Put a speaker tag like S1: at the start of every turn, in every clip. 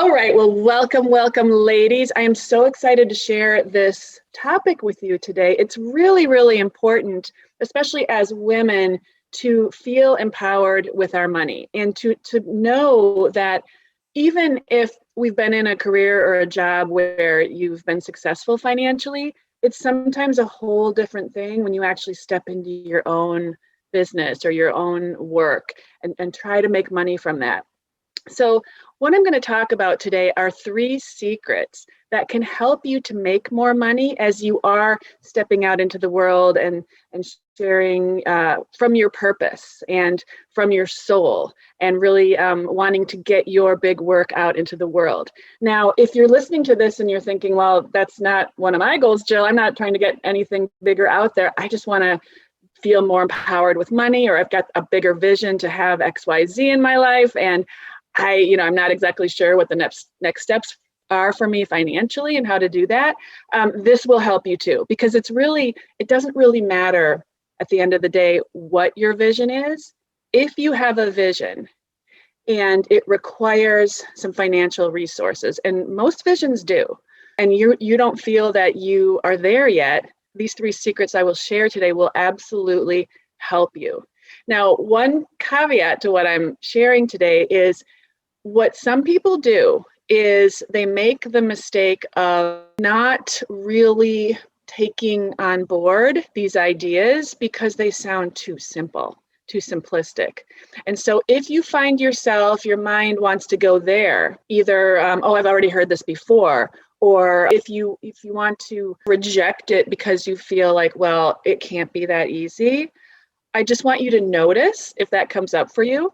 S1: All right, well, welcome, ladies. I am so excited to share this topic with you today. It's really, really important, especially as women, to feel empowered with our money and to know that even if we've been in a career or a job where you've been successful financially, it's sometimes a whole different thing when you actually step into your own business or your own work and try to make money from that. So what I'm going to talk about today are 3 secrets that can help you to make more money as you are stepping out into the world and sharing from your purpose and from your soul and really wanting to get your big work out into the world. Now, if you're listening to this and you're thinking, well, that's not one of my goals, Jill, I'm not trying to get anything bigger out there. I just want to feel more empowered with money, or I've got a bigger vision to have XYZ in my life. And I'm not exactly sure what the next steps are for me financially and how to do that. This will help you too, because it doesn't really matter at the end of the day what your vision is. If you have a vision and it requires some financial resources, and most visions do, and you don't feel that you are there yet, these 3 secrets I will share today will absolutely help you. Now, one caveat to what I'm sharing today is what some people do is they make the mistake of not really taking on board these ideas because they sound too simple, too simplistic. And so if you find yourself, your mind wants to go there, either, I've already heard this before, or if you want to reject it because you feel like, well, it can't be that easy, I just want you to notice if that comes up for you.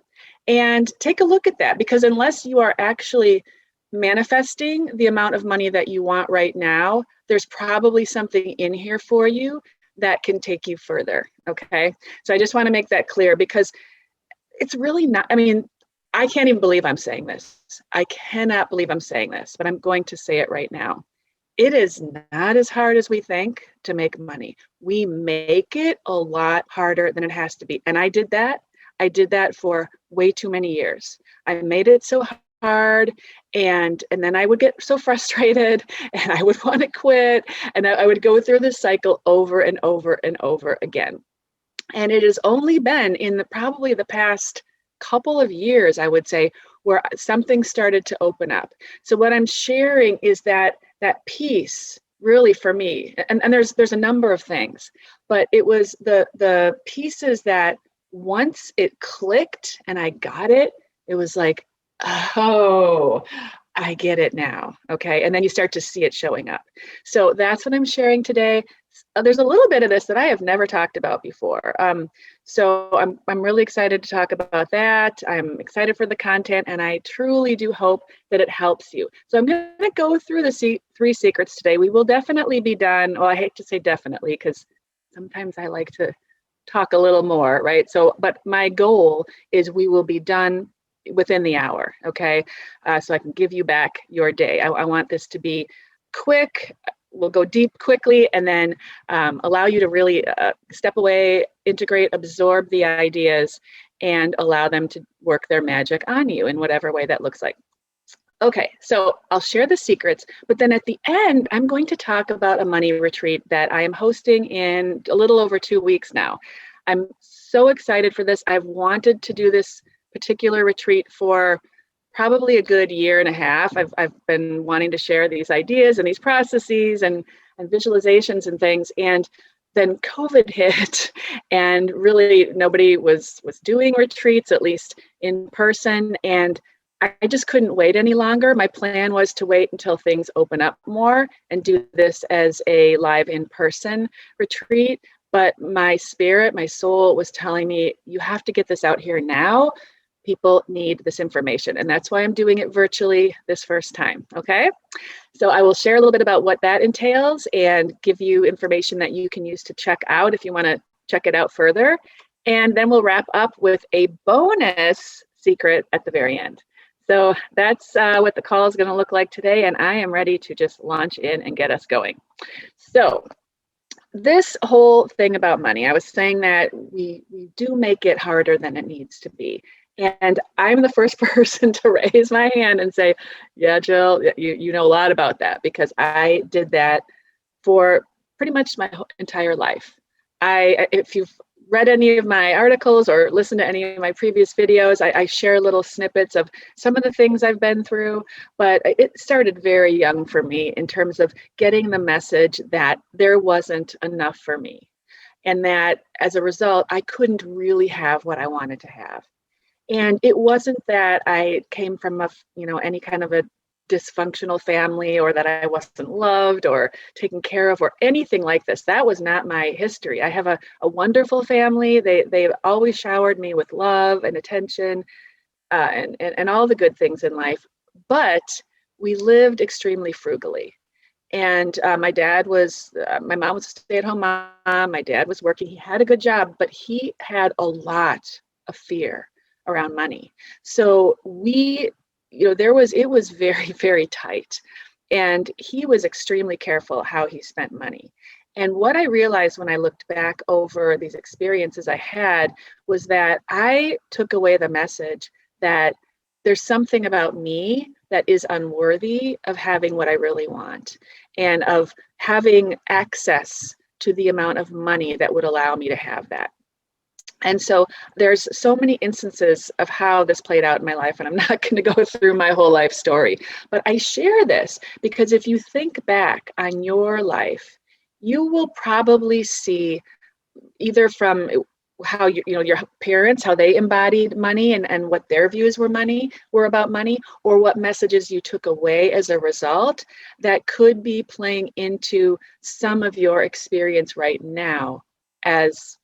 S1: And take a look at that, because unless you are actually manifesting the amount of money that you want right now, there's probably something in here for you that can take you further. Okay. So I just want to make that clear, because it's really not, I can't even believe I'm saying this. I cannot believe I'm saying this, but I'm going to say it right now. It is not as hard as we think to make money. We make it a lot harder than it has to be. And I did that for way too many years. I made it so hard, and then I would get so frustrated and I would want to quit, and I would go through this cycle over and over and over again. And it has only been in probably the past couple of years, I would say, where something started to open up. So what I'm sharing is that piece really for me, and there's a number of things, but it was the pieces that once it clicked and I got it, it was like, oh, I get it now. Okay. And then you start to see it showing up. So that's what I'm sharing today. There's a little bit of this that I have never talked about before. So I'm really excited to talk about that. I'm excited for the content, and I truly do hope that it helps you. So I'm going to go through the 3 secrets today. We will definitely be done. Well, I hate to say definitely, because sometimes I like to talk a little more, right? So, but my goal is we will be done within the hour, okay? So I can give you back your day. I want this to be quick. We'll go deep quickly, and then allow you to really step away, integrate, absorb the ideas, and allow them to work their magic on you in whatever way that looks like. Okay, so I'll share the secrets, but then at the end, I'm going to talk about a money retreat that I am hosting in a little over 2 weeks now. I'm so excited for this. I've wanted to do this particular retreat for probably a good 1.5 years. I've been wanting to share these ideas and these processes and visualizations and things. And then COVID hit, and really nobody was doing retreats, at least in person. And I just couldn't wait any longer. My plan was to wait until things open up more and do this as a live in-person retreat. But my spirit, my soul was telling me, you have to get this out here now. People need this information. And that's why I'm doing it virtually this first time. Okay. So I will share a little bit about what that entails and give you information that you can use to check out if you want to check it out further. And then we'll wrap up with a bonus secret at the very end. So that's what the call is going to look like today. And I am ready to just launch in and get us going. So this whole thing about money, I was saying that we do make it harder than it needs to be. And I'm the first person to raise my hand and say, yeah, Jill, you know a lot about that, because I did that for pretty much my entire life. If you've read any of my articles or listened to any of my previous videos, I share little snippets of some of the things I've been through, but it started very young for me in terms of getting the message that there wasn't enough for me, and that as a result, I couldn't really have what I wanted to have. And it wasn't that I came from any kind of a dysfunctional family, or that I wasn't loved or taken care of or anything like this. That was not my history. I have a wonderful family. They've always showered me with love and attention, and all the good things in life. But we lived extremely frugally. And my mom was a stay-at-home mom. My dad was working. He had a good job, but he had a lot of fear around money. So it was very, very tight. And he was extremely careful how he spent money. And what I realized when I looked back over these experiences I had was that I took away the message that there's something about me that is unworthy of having what I really want, and of having access to the amount of money that would allow me to have that. And so there's so many instances of how this played out in my life, and I'm not going to go through my whole life story, but I share this because if you think back on your life, you will probably see, either from how your parents, how they embodied money, and what their views were about money, or what messages you took away as a result that could be playing into some of your experience right now as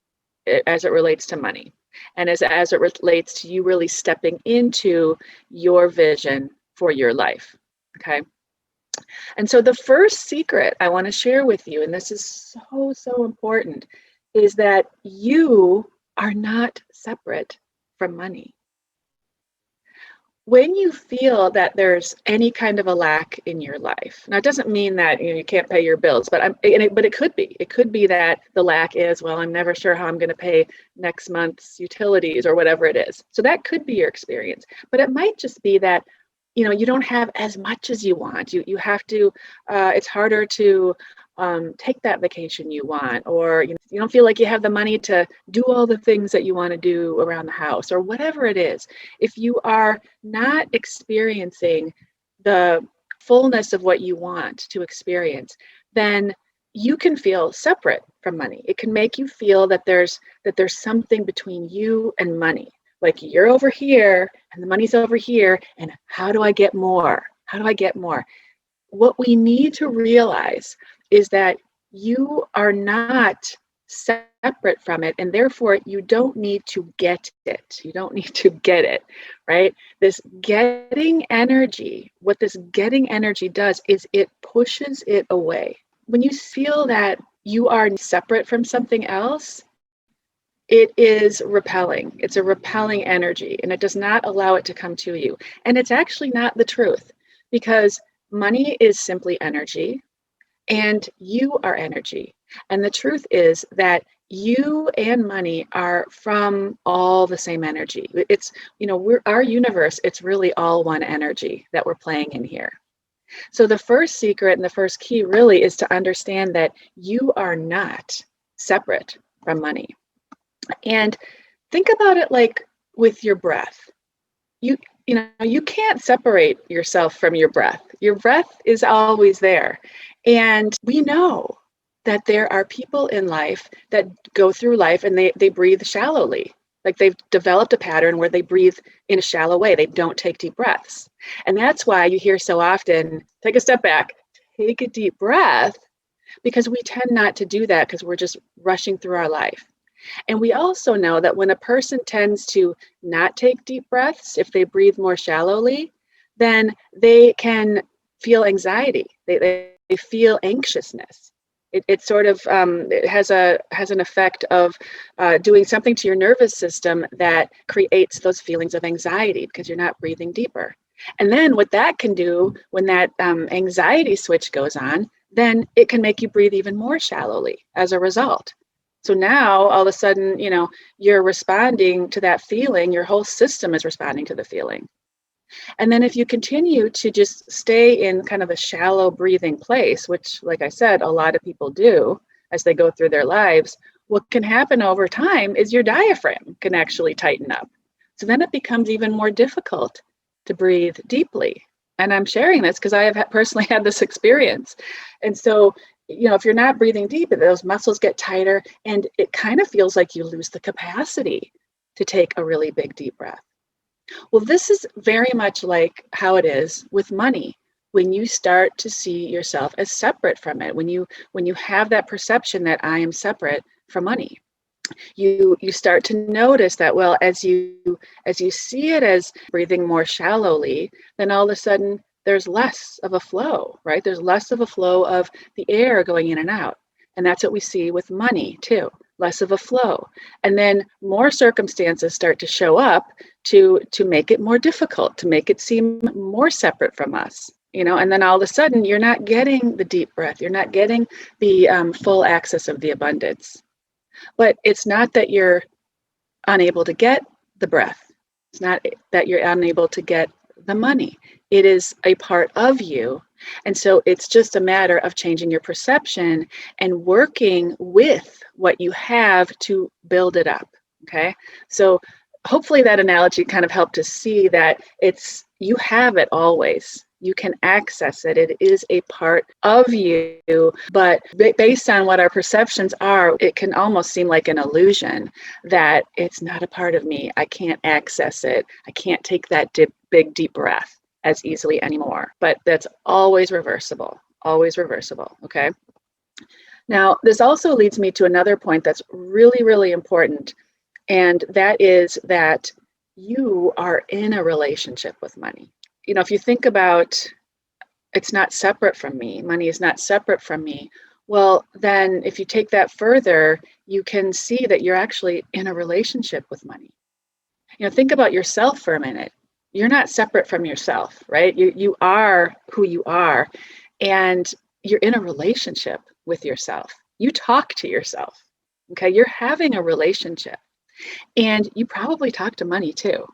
S1: it relates to money, and as it relates to you really stepping into your vision for your life. Okay. And so the first secret I want to share with you, and this is so, so important, is that you are not separate from money. When you feel that there's any kind of a lack in your life, now it doesn't mean that you can't pay your bills, but it could be. It could be that the lack is, well, I'm never sure how I'm going to pay next month's utilities or whatever it is. So that could be your experience, but it might just be that you don't have as much as you want. You have to. It's harder to take that vacation you want, or you don't feel like you have the money to do all the things that you want to do around the house, or whatever it is. If you are not experiencing the fullness of what you want to experience, then you can feel separate from money. It can make you feel that there's something between you and money. Like you're over here and the money's over here, and how do I get more? How do I get more? What we need to realize is that you are not separate from it, and therefore you don't need to get it. You don't need to get it, right? This getting energy, what this getting energy does is it pushes it away. When you feel that you are separate from something else, it is repelling. It's a repelling energy, and it does not allow it to come to you. And it's actually not the truth, because money is simply energy, and you are energy. And the truth is that you and money are from all the same energy. It's, our universe, it's really all one energy that we're playing in here. So the first secret and the first key really is to understand that you are not separate from money. And think about it like with your breath. You can't separate yourself from your breath. Your breath is always there. And we know that there are people in life that go through life and they breathe shallowly. Like they've developed a pattern where they breathe in a shallow way. They don't take deep breaths. And that's why you hear so often, take a step back, take a deep breath, because we tend not to do that because we're just rushing through our life. And we also know that when a person tends to not take deep breaths, if they breathe more shallowly, then they can feel anxiety. They feel anxiousness. It sort of it has an effect of doing something to your nervous system that creates those feelings of anxiety because you're not breathing deeper. And then what that can do when that anxiety switch goes on, then it can make you breathe even more shallowly as a result. So now all of a sudden, you're responding to that feeling, your whole system is responding to the feeling. And then if you continue to just stay in kind of a shallow breathing place, which, like I said, a lot of people do as they go through their lives, what can happen over time is your diaphragm can actually tighten up. So then it becomes even more difficult to breathe deeply. And I'm sharing this because I have personally had this experience. And so, if you're not breathing deep, those muscles get tighter and it kind of feels like you lose the capacity to take a really big deep breath. Well, this is very much like how it is with money. When you start to see yourself as separate from it, when you have that perception that I am separate from money, you start to notice that, well, as you see it as breathing more shallowly, then all of a sudden there's less of a flow, right? There's less of a flow of the air going in and out. And that's what we see with money too, less of a flow. And then more circumstances start to show up to make it more difficult, to make it seem more separate from us. And then all of a sudden you're not getting the deep breath, you're not getting the full access of the abundance. But it's not that you're unable to get the breath. It's not that you're unable to get the money. It is a part of you. And so it's just a matter of changing your perception and working with what you have to build it up. Okay. So hopefully that analogy kind of helped to see that you have it always. You can access it. It is a part of you, but based on what our perceptions are, it can almost seem like an illusion that it's not a part of me. I can't access it. I can't take that big, deep breath as easily anymore. But that's always reversible, okay? Now, this also leads me to another point that's really, really important, and that is that you are in a relationship with money. If you think about it's not separate from me, money is not separate from me, well, then if you take that further, you can see that you're actually in a relationship with money. Think about yourself for a minute. You're not separate from yourself, right? You are who you are, and you're in a relationship with yourself. You talk to yourself, okay? You're having a relationship, and you probably talk to money too.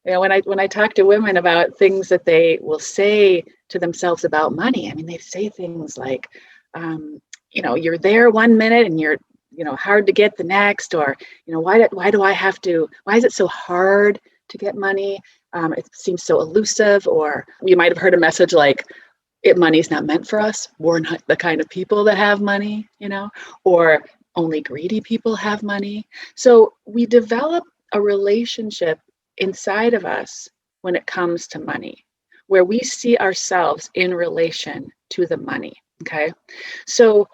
S1: When I talk to women about things that they will say to themselves about money, they say things like, you're there one minute and you're, hard to get the next, or, why is it so hard to get money? It seems so elusive. Or you might have heard a message like, money's not meant for us. We're not the kind of people that have money, or only greedy people have money. So we develop a relationship inside of us when it comes to money, where we see ourselves in relation to the money. Okay. So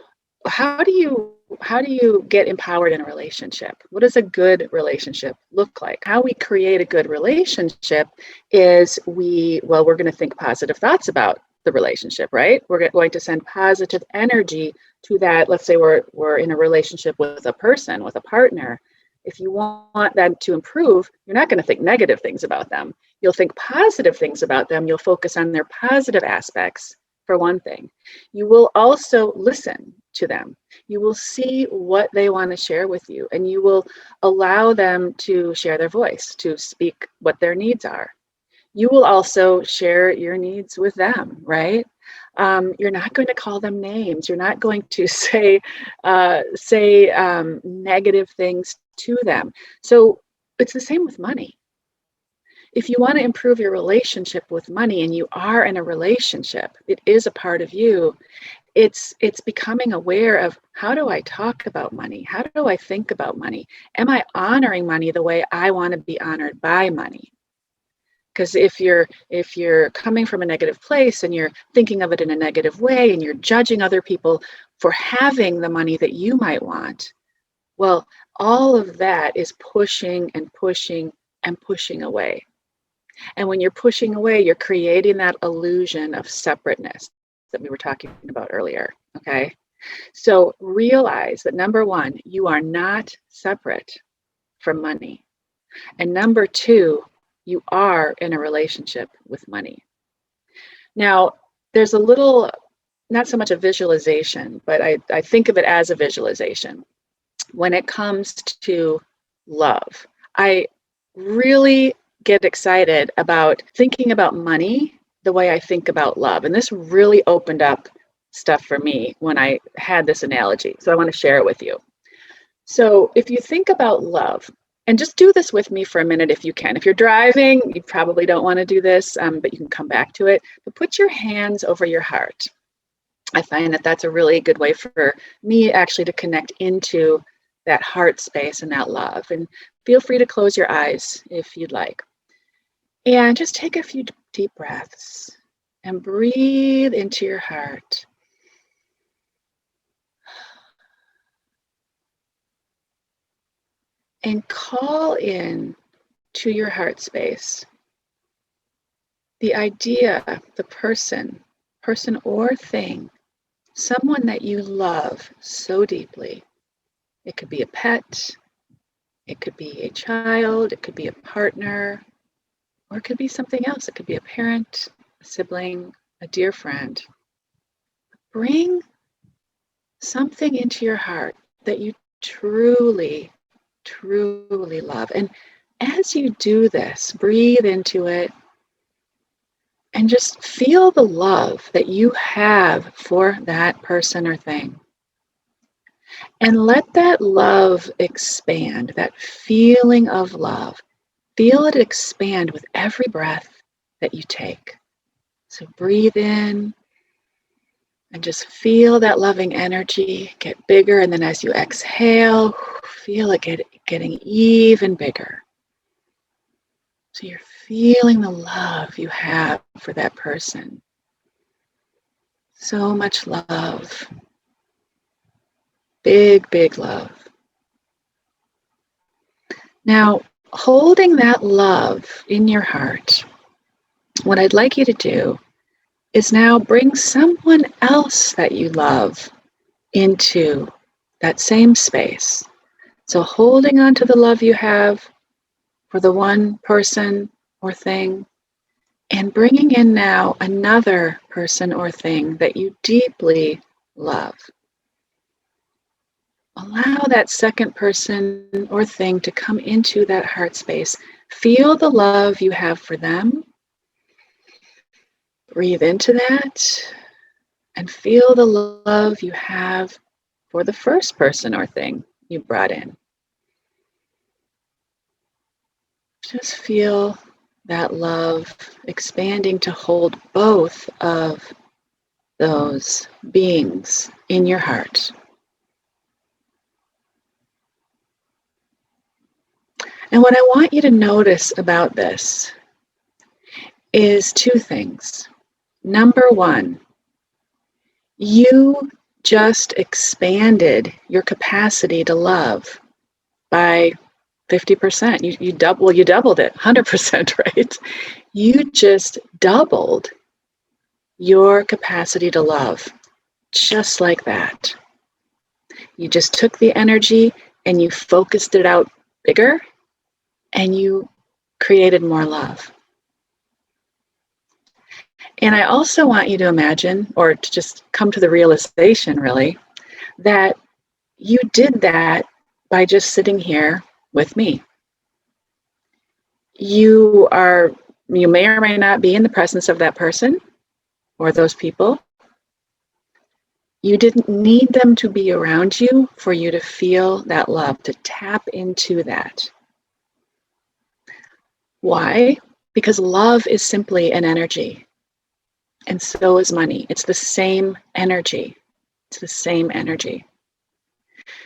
S1: how do you get empowered in a relationship? What does a good relationship look like? How we create a good relationship is we're going to think positive thoughts about the relationship, right? We're going to send positive energy to that. Let's say we're in a relationship with a person, with a partner. If you want them to improve, you're not going to think negative things about them. You'll think positive things about them. You'll focus on their positive aspects, for one thing. You will also listen to them. You will see what they want to share with you, and you will allow them to share their voice, to speak what their needs are. You will also share your needs with them, right? You're not going to call them names. You're not going to say negative things to them. So it's the same with money. If you want to improve your relationship with money, and you are in a relationship, it is a part of you. It's becoming aware of, how do I talk about money? How do I think about money? Am I honoring money the way I want to be honored by money? Because if you're coming from a negative place and you're thinking of it in a negative way, and you're judging other people for having the money that you might want, well, all of that is pushing and pushing and pushing away. And when you're pushing away, you're creating that illusion of separateness that we were talking about earlier, okay? So realize that, number one, you are not separate from money. And number two, you are in a relationship with money. Now, there's a little, not so much a visualization, but I think of it as a visualization. when it comes to love. I really get excited about thinking about money the way I think about love. And this really opened up stuff for me when I had this analogy. So I want to share it with you. So if you think about love, and just do this with me for a minute if you can. If you're driving, you probably don't want to do this, but you can come back to it. But put your hands over your heart. I find that that's a really good way for me actually to connect into that heart space and that love. And feel free to close your eyes if you'd like. And just take a few deep breaths and breathe into your heart. And call in to your heart space the idea, the person or thing, someone that you love so deeply. It could be a pet, it could be a child, it could be a partner, or it could be something else. It could be a parent, a sibling, a dear friend. Bring something into your heart that you truly, truly love. And as you do this, breathe into it and just feel the love that you have for that person or thing. And let that love expand, that feeling of love. Feel it expand with every breath that you take. So breathe in and just feel that loving energy get bigger. And then as you exhale, feel it getting even bigger. So you're feeling the love you have for that person. So much love. Big, big love. Now, holding that love in your heart, what I'd like you to do is now bring someone else that you love into that same space. So holding on to the love you have for the one person or thing, and bringing in now another person or thing that you deeply love. Allow that second person or thing to come into that heart space. Feel the love you have for them. Breathe into that and feel the love you have for the first person or thing you brought in. Just feel that love expanding to hold both of those beings in your heart. And what I want you to notice about this is two things. Number one, you just expanded your capacity to love by 50%. You doubled it, 100%, right? You just doubled your capacity to love, just like that. You just took the energy and you focused it out bigger, and you created more love. And I also want you to imagine, or to just come to the realization, really, that you did that by just sitting here with me. You may or may not be in the presence of that person or those people. You didn't need them to be around you for you to feel that love, to tap into that. Why? Because love is simply an energy. And so is money. It's the same energy. It's the same energy.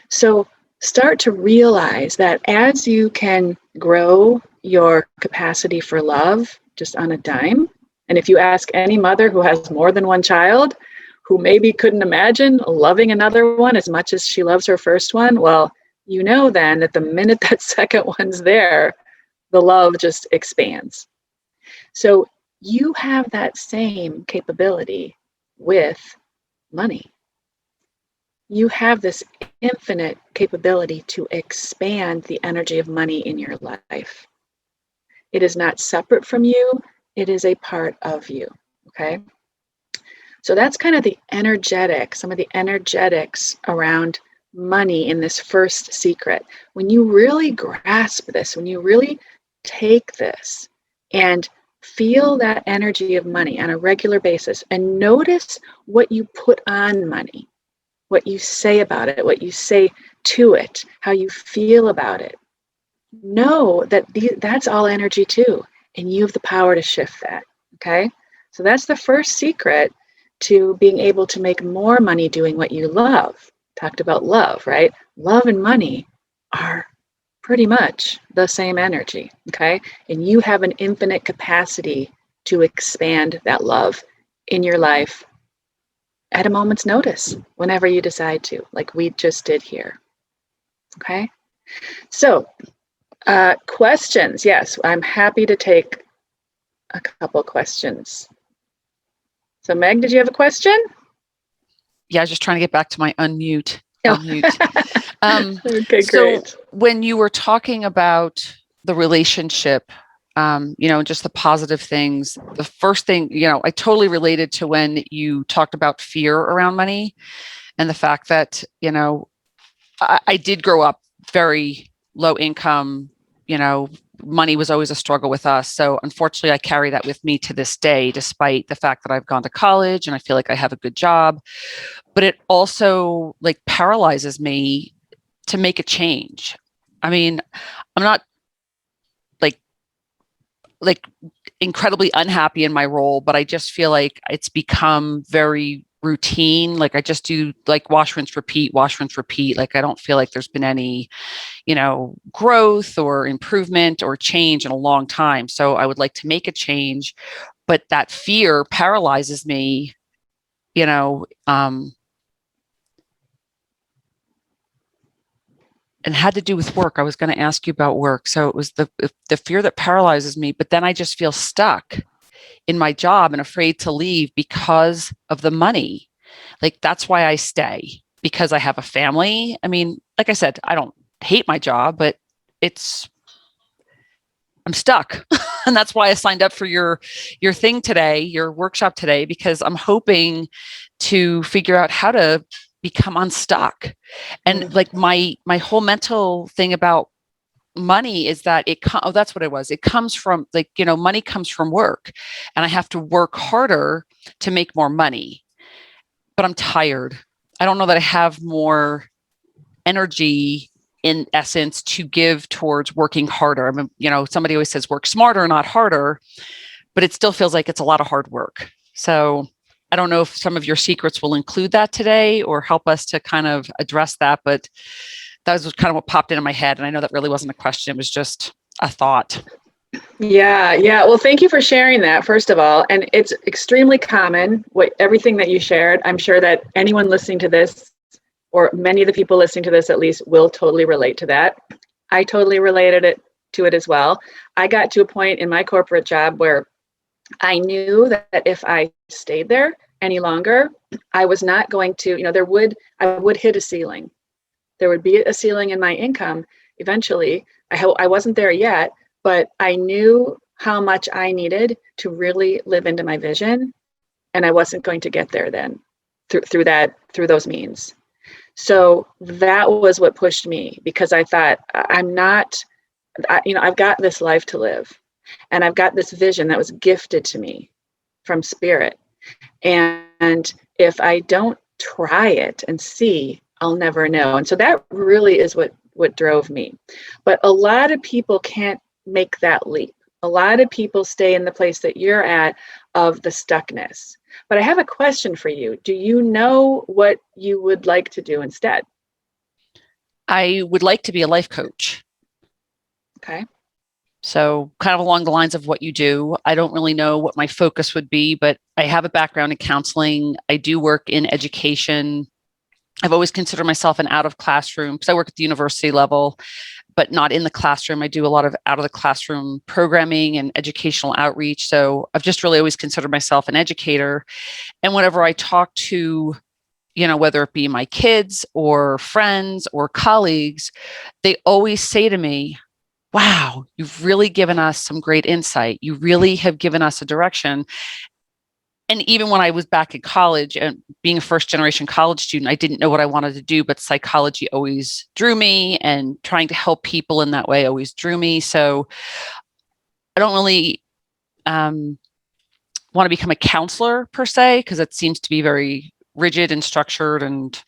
S1: So start to realize that as you can grow your capacity for love just on a dime, and if you ask any mother who has more than one child, who maybe couldn't imagine loving another one as much as she loves her first one, well, you know then that the minute that second one's there, the love just expands. So you have that same capability with money. You have this infinite capability to expand the energy of money in your life. It is not separate from you. It is a part of you, okay? So that's kind of some of the energetics around money in this first secret, when you really grasp this, when you really take this and feel that energy of money on a regular basis and notice what you put on money, what you say about it, what you say to it, how you feel about it, know that that's all energy too, and you have the power to shift that. Okay, so that's the first secret to being able to make more money doing what you love. Talked about love, right? Love and money are pretty much the same energy. Okay, and you have an infinite capacity to expand that love in your life at a moment's notice whenever you decide to, like we just did here. Okay, so questions. Yes, I'm happy to take a couple questions. So Meg, did you have a question?
S2: Yeah, I was just trying to get back to my unmute.
S1: Okay,
S2: So
S1: great.
S2: when you were talking about the relationship, just the positive things, the first thing, I totally related to when you talked about fear around money and the fact that, I did grow up very low income, money was always a struggle with us. So unfortunately, I carry that with me to this day, despite the fact that I've gone to college and I feel like I have a good job. But it also like paralyzes me to make a change. I mean, I'm not like like incredibly unhappy in my role, but I just feel like it's become very routine. Like I just do like wash, rinse, repeat, wash, rinse, repeat. Like I don't feel like there's been any, growth or improvement or change in a long time. So I would like to make a change, but that fear paralyzes me, you know, um, and had to do with work. I was going to ask you about work. So it was the fear that paralyzes me, but then I just feel stuck in my job and afraid to leave because of the money. Like that's why I stay, because I have a family. I mean, like I said, I don't hate my job, but it's I'm stuck. And that's why I signed up for your thing today, your workshop today, because I'm hoping to figure out how to become unstuck. And like my whole mental thing about money is that that's what it was. It comes from like, money comes from work and I have to work harder to make more money. But I'm tired. I don't know that I have more energy in essence to give towards working harder. I mean, somebody always says work smarter, not harder, but it still feels like it's a lot of hard work. So I don't know if some of your secrets will include that today or help us to kind of address that, but that was kind of what popped into my head. And I know that really wasn't a question. It was just a thought.
S1: Yeah. Well, thank you for sharing that, first of all. And it's extremely common, everything that you shared. I'm sure that anyone listening to this, or many of the people listening to this at least, will totally relate to that. I totally related to it as well. I got to a point in my corporate job where I knew that if I stayed there any longer, I was not going to, I would hit a ceiling. There would be a ceiling in my income eventually. I wasn't there yet, but I knew how much I needed to really live into my vision, and I wasn't going to get there then through those means. So that was what pushed me, because I thought I've got this life to live, and I've got this vision that was gifted to me from spirit. And if I don't try it and see, I'll never know. And so that really is what drove me. But a lot of people can't make that leap. A lot of people stay in the place that you're at of the stuckness. But I have a question for you. Do you know what you would like to do instead?
S2: I would like to be a life coach.
S1: Okay.
S2: So kind of along the lines of what you do. I don't really know what my focus would be, but I have a background in counseling. I do work in education. I've always considered myself an out of classroom, because I work at the university level, but not in the classroom. I do a lot of out of the classroom programming and educational outreach. So I've just really always considered myself an educator. And whenever I talk to, whether it be my kids or friends or colleagues, they always say to me, wow, you've really given us some great insight. You really have given us a direction. and even when I was back in college and being a first generation college student, I didn't know what I wanted to do, but psychology always drew me, and trying to help people in that way always drew me. So I don't really want to become a counselor per se, because it seems to be very rigid and structured. And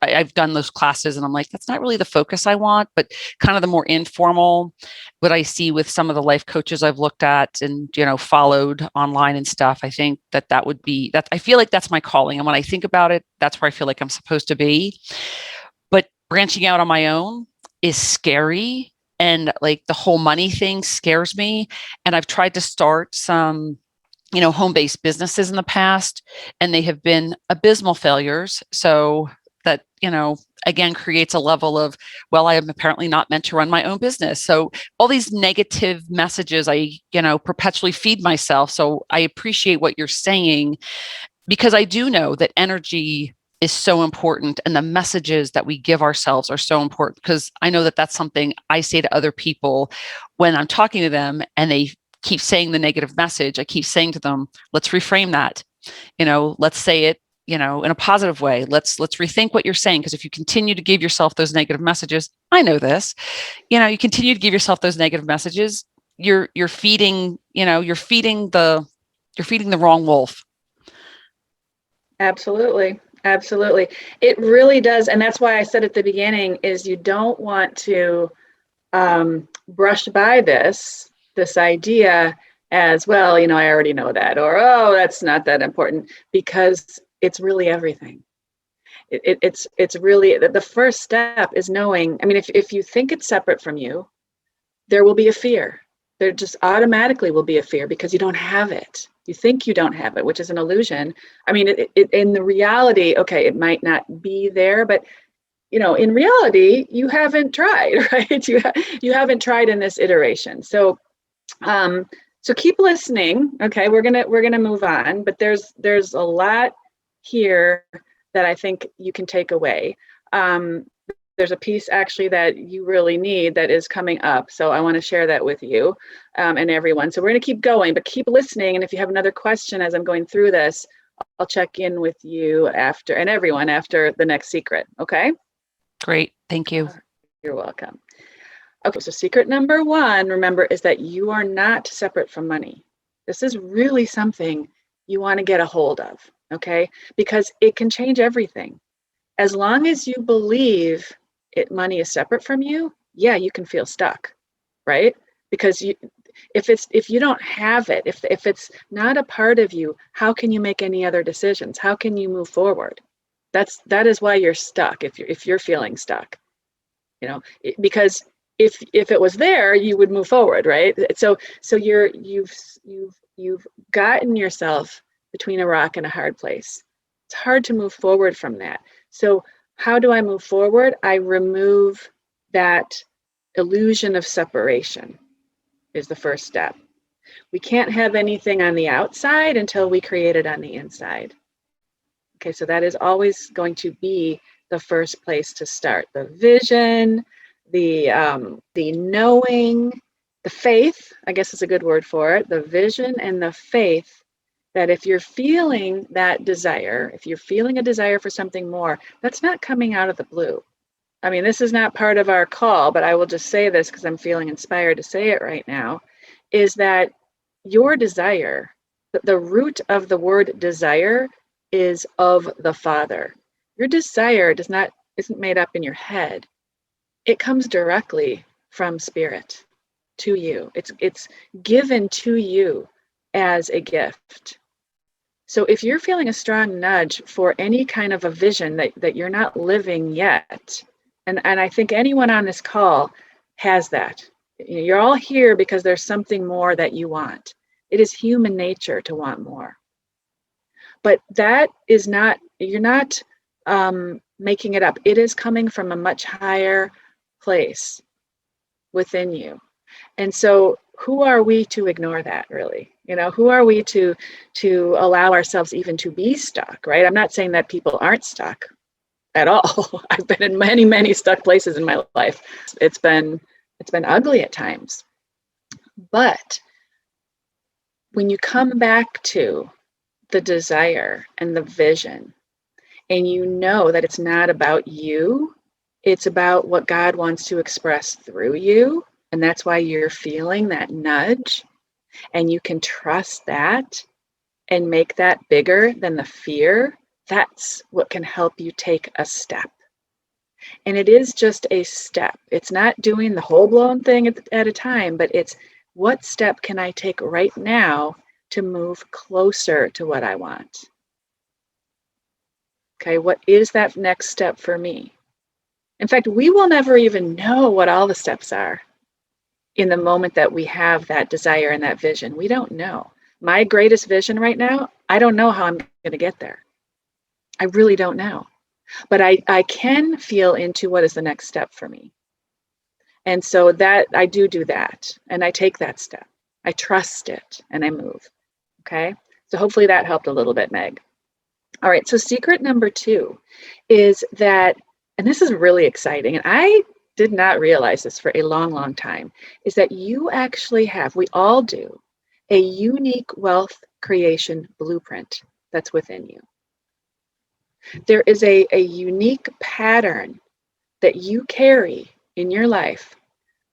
S2: I've done those classes and I'm like, that's not really the focus I want, but kind of the more informal, what I see with some of the life coaches I've looked at and, followed online and stuff. I think that would be that. I feel like that's my calling. And when I think about it, that's where I feel like I'm supposed to be. But branching out on my own is scary. And like the whole money thing scares me. And I've tried to start some home-based businesses in the past, and they have been abysmal failures. So that, again, creates a level of, well, I am apparently not meant to run my own business. So all these negative messages, I, perpetually feed myself. So I appreciate what you're saying, because I do know that energy is so important, and the messages that we give ourselves are so important, because I know that that's something I say to other people when I'm talking to them and they keep saying the negative message. I keep saying to them, let's reframe that. Let's say it, in a positive way. Let's rethink what you're saying. Because if you continue to give yourself those negative messages, I know this, you continue to give yourself those negative messages, you're feeding, you're feeding the wrong wolf.
S1: Absolutely. Absolutely. It really does. And that's why I said at the beginning is you don't want to brush by this idea as, well, I already know that, or, oh, that's not that important, because it's really everything. It's really, the first step is knowing, I mean, if you think it's separate from you, there will be a fear. There just automatically will be a fear because you don't have it. You think you don't have it, which is an illusion. I mean, in the reality, okay, it might not be there, but in reality, you haven't tried, right? You haven't tried in this iteration. So keep listening. Okay, we're gonna move on, but there's a lot here that I think you can take away. There's a piece actually that you really need that is coming up. So I want to share that with you and everyone. So we're going to keep going, but keep listening. And if you have another question as I'm going through this, I'll check in with you after, and everyone after the next secret. Okay?
S2: Great. Thank you.
S1: You're welcome. Okay, so secret number one, remember, is that you are not separate from money. This is really something you want to get a hold of, okay? Because it can change everything. As long as you believe money is separate from you, yeah, you can feel stuck, right? Because if you don't have it, if it's not a part of you, how can you make any other decisions? How can you move forward? That is why you're stuck. If you're feeling stuck, because if it was there, you would move forward, right? So you've gotten yourself between a rock and a hard place. It's hard to move forward from that. So how do I move forward? I remove that illusion of separation is the first step. We can't have anything on the outside until we create it on the inside. Okay, so that is always going to be the first place to start. The vision, the knowing, the faith, I guess is a good word for it, the vision and the faith that if you're feeling that desire, if you're feeling a desire for something more, that's not coming out of the blue. I mean, this is not part of our call, but I will just say this because I'm feeling inspired to say it right now, is that your desire, the root of the word desire is of the Father. Your desire isn't made up in your head. It comes directly from Spirit to you. It's given to you as a gift. So if you're feeling a strong nudge for any kind of a vision that you're not living yet, and I think anyone on this call has that. You're all here because there's something more that you want. It is human nature to want more. But that is not, you're not making it up. It is coming from a much higher place within you. And so who are we to ignore that, really? Who are we to allow ourselves even to be stuck, right? I'm not saying that people aren't stuck at all. I've been in many, many stuck places in my life. It's been ugly at times. But when you come back to the desire and the vision, and you know that it's not about you, it's about what God wants to express through you, and that's why you're feeling that nudge, and you can trust that and make that bigger than the fear, that's what can help you take a step. And it is just a step. It's not doing the whole blown thing at a time, but it's what step can I take right now to move closer to what I want? Okay, what is that next step for me? In fact, we will never even know what all the steps are in the moment that we have that desire and that vision. We don't know. My greatest vision right now, I don't know how I'm going to get there. I really don't know. But I can feel into what is the next step for me. And so that I do that, and I take that step. I trust it and I move. Okay. So hopefully that helped a little bit, Meg. All right. So secret number 2 is that, and this is really exciting, and I did not realize this for a long, long time, is that you actually have, we all do, a unique wealth creation blueprint that's within you. There is a unique pattern that you carry in your life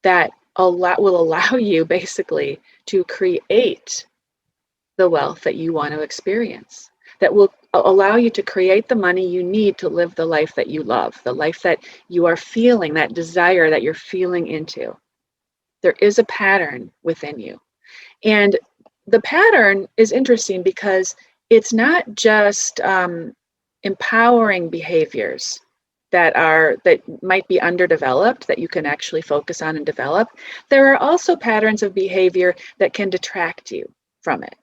S1: that will allow you basically to create the wealth that you want to experience, that will allow you to create the money you need to live the life that you love, the life that you are feeling, that desire that you're feeling into. There is a pattern within you. And the pattern is interesting because it's not just empowering behaviors that might be underdeveloped that you can actually focus on and develop. There are also patterns of behavior that can detract you from it.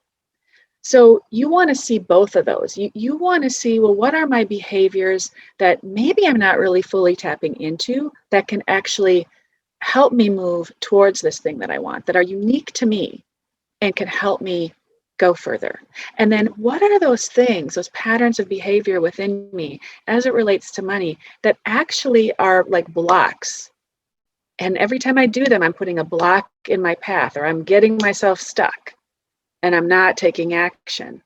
S1: So you want to see both of those. You want to see, well, what are my behaviors that maybe I'm not really fully tapping into that can actually help me move towards this thing that I want, that are unique to me and can help me go further. And then what are those things, those patterns of behavior within me as it relates to money that actually are like blocks? And every time I do them, I'm putting a block in my path, or I'm getting myself stuck and I'm not taking action.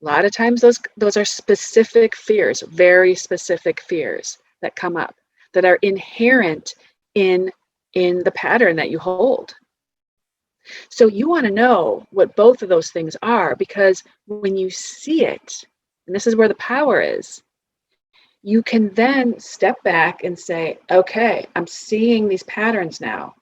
S1: A lot of times those are specific fears, very specific fears that come up that are inherent in the pattern that you hold. So you want to know what both of those things are, because when you see it, and this is where the power is, you can then step back and say, okay, I'm seeing these patterns now.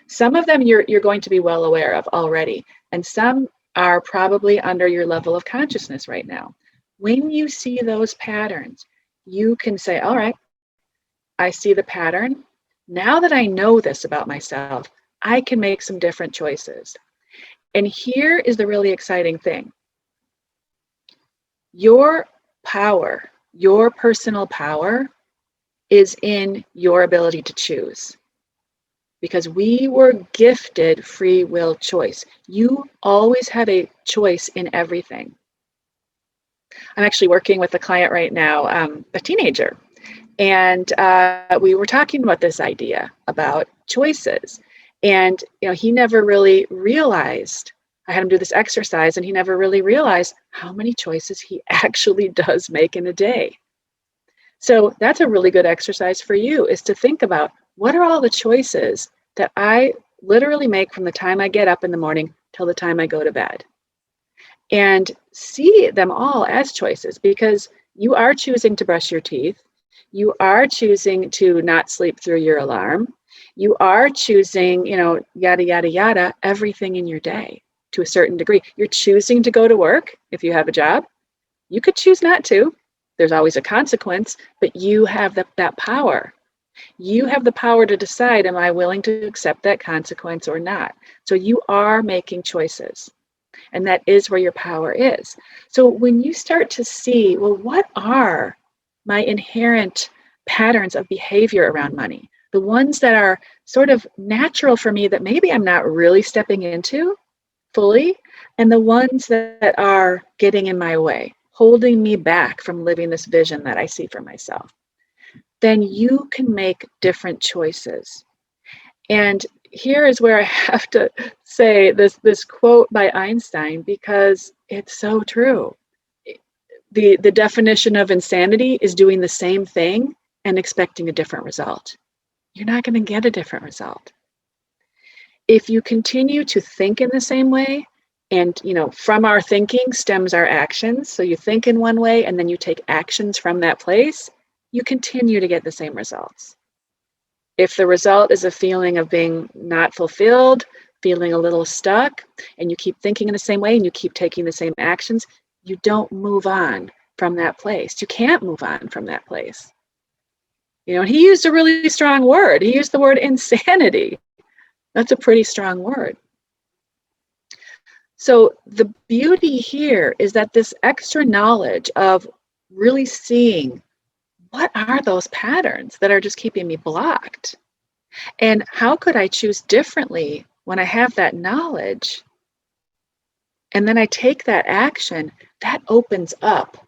S1: Some of them you're going to be well aware of already, and some are probably under your level of consciousness right now. When you see those patterns, you can say, all right, I see the pattern. Now that I know this about myself, I can make some different choices. And here is the really exciting thing. Your power, your personal power, is in your ability to choose. Because we were gifted free will choice. You always have a choice in everything. I'm actually working with a client right now, a teenager, and we were talking about this idea about choices. And he never really realized, I had him do this exercise, and he never really realized how many choices he actually does make in a day. So that's a really good exercise for you, is to think about, what are all the choices that I literally make from the time I get up in the morning till the time I go to bed? And see them all as choices, because you are choosing to brush your teeth. You are choosing to not sleep through your alarm. You are choosing, yada, yada, yada, everything in your day to a certain degree. You're choosing to go to work if you have a job. You could choose not to. There's always a consequence, but you have that power. You have the power to decide, am I willing to accept that consequence or not? So you are making choices. And that is where your power is. So when you start to see, well, what are my inherent patterns of behavior around money? The ones that are sort of natural for me that maybe I'm not really stepping into fully, and the ones that are getting in my way, holding me back from living this vision that I see for myself, then you can make different choices. And here is where I have to say this quote by Einstein, because it's so true. The definition of insanity is doing the same thing and expecting a different result. You're not going to get a different result. If you continue to think in the same way, and from our thinking stems our actions. So you think in one way and then you take actions from that place, you continue to get the same results. If the result is a feeling of being not fulfilled, feeling a little stuck, and you keep thinking in the same way and you keep taking the same actions, you don't move on from that place. You can't move on from that place. He used a really strong word. He used the word insanity. That's a pretty strong word. So the beauty here is that this extra knowledge of really seeing what are those patterns that are just keeping me blocked, and how could I choose differently when I have that knowledge, and then I take that action, that opens up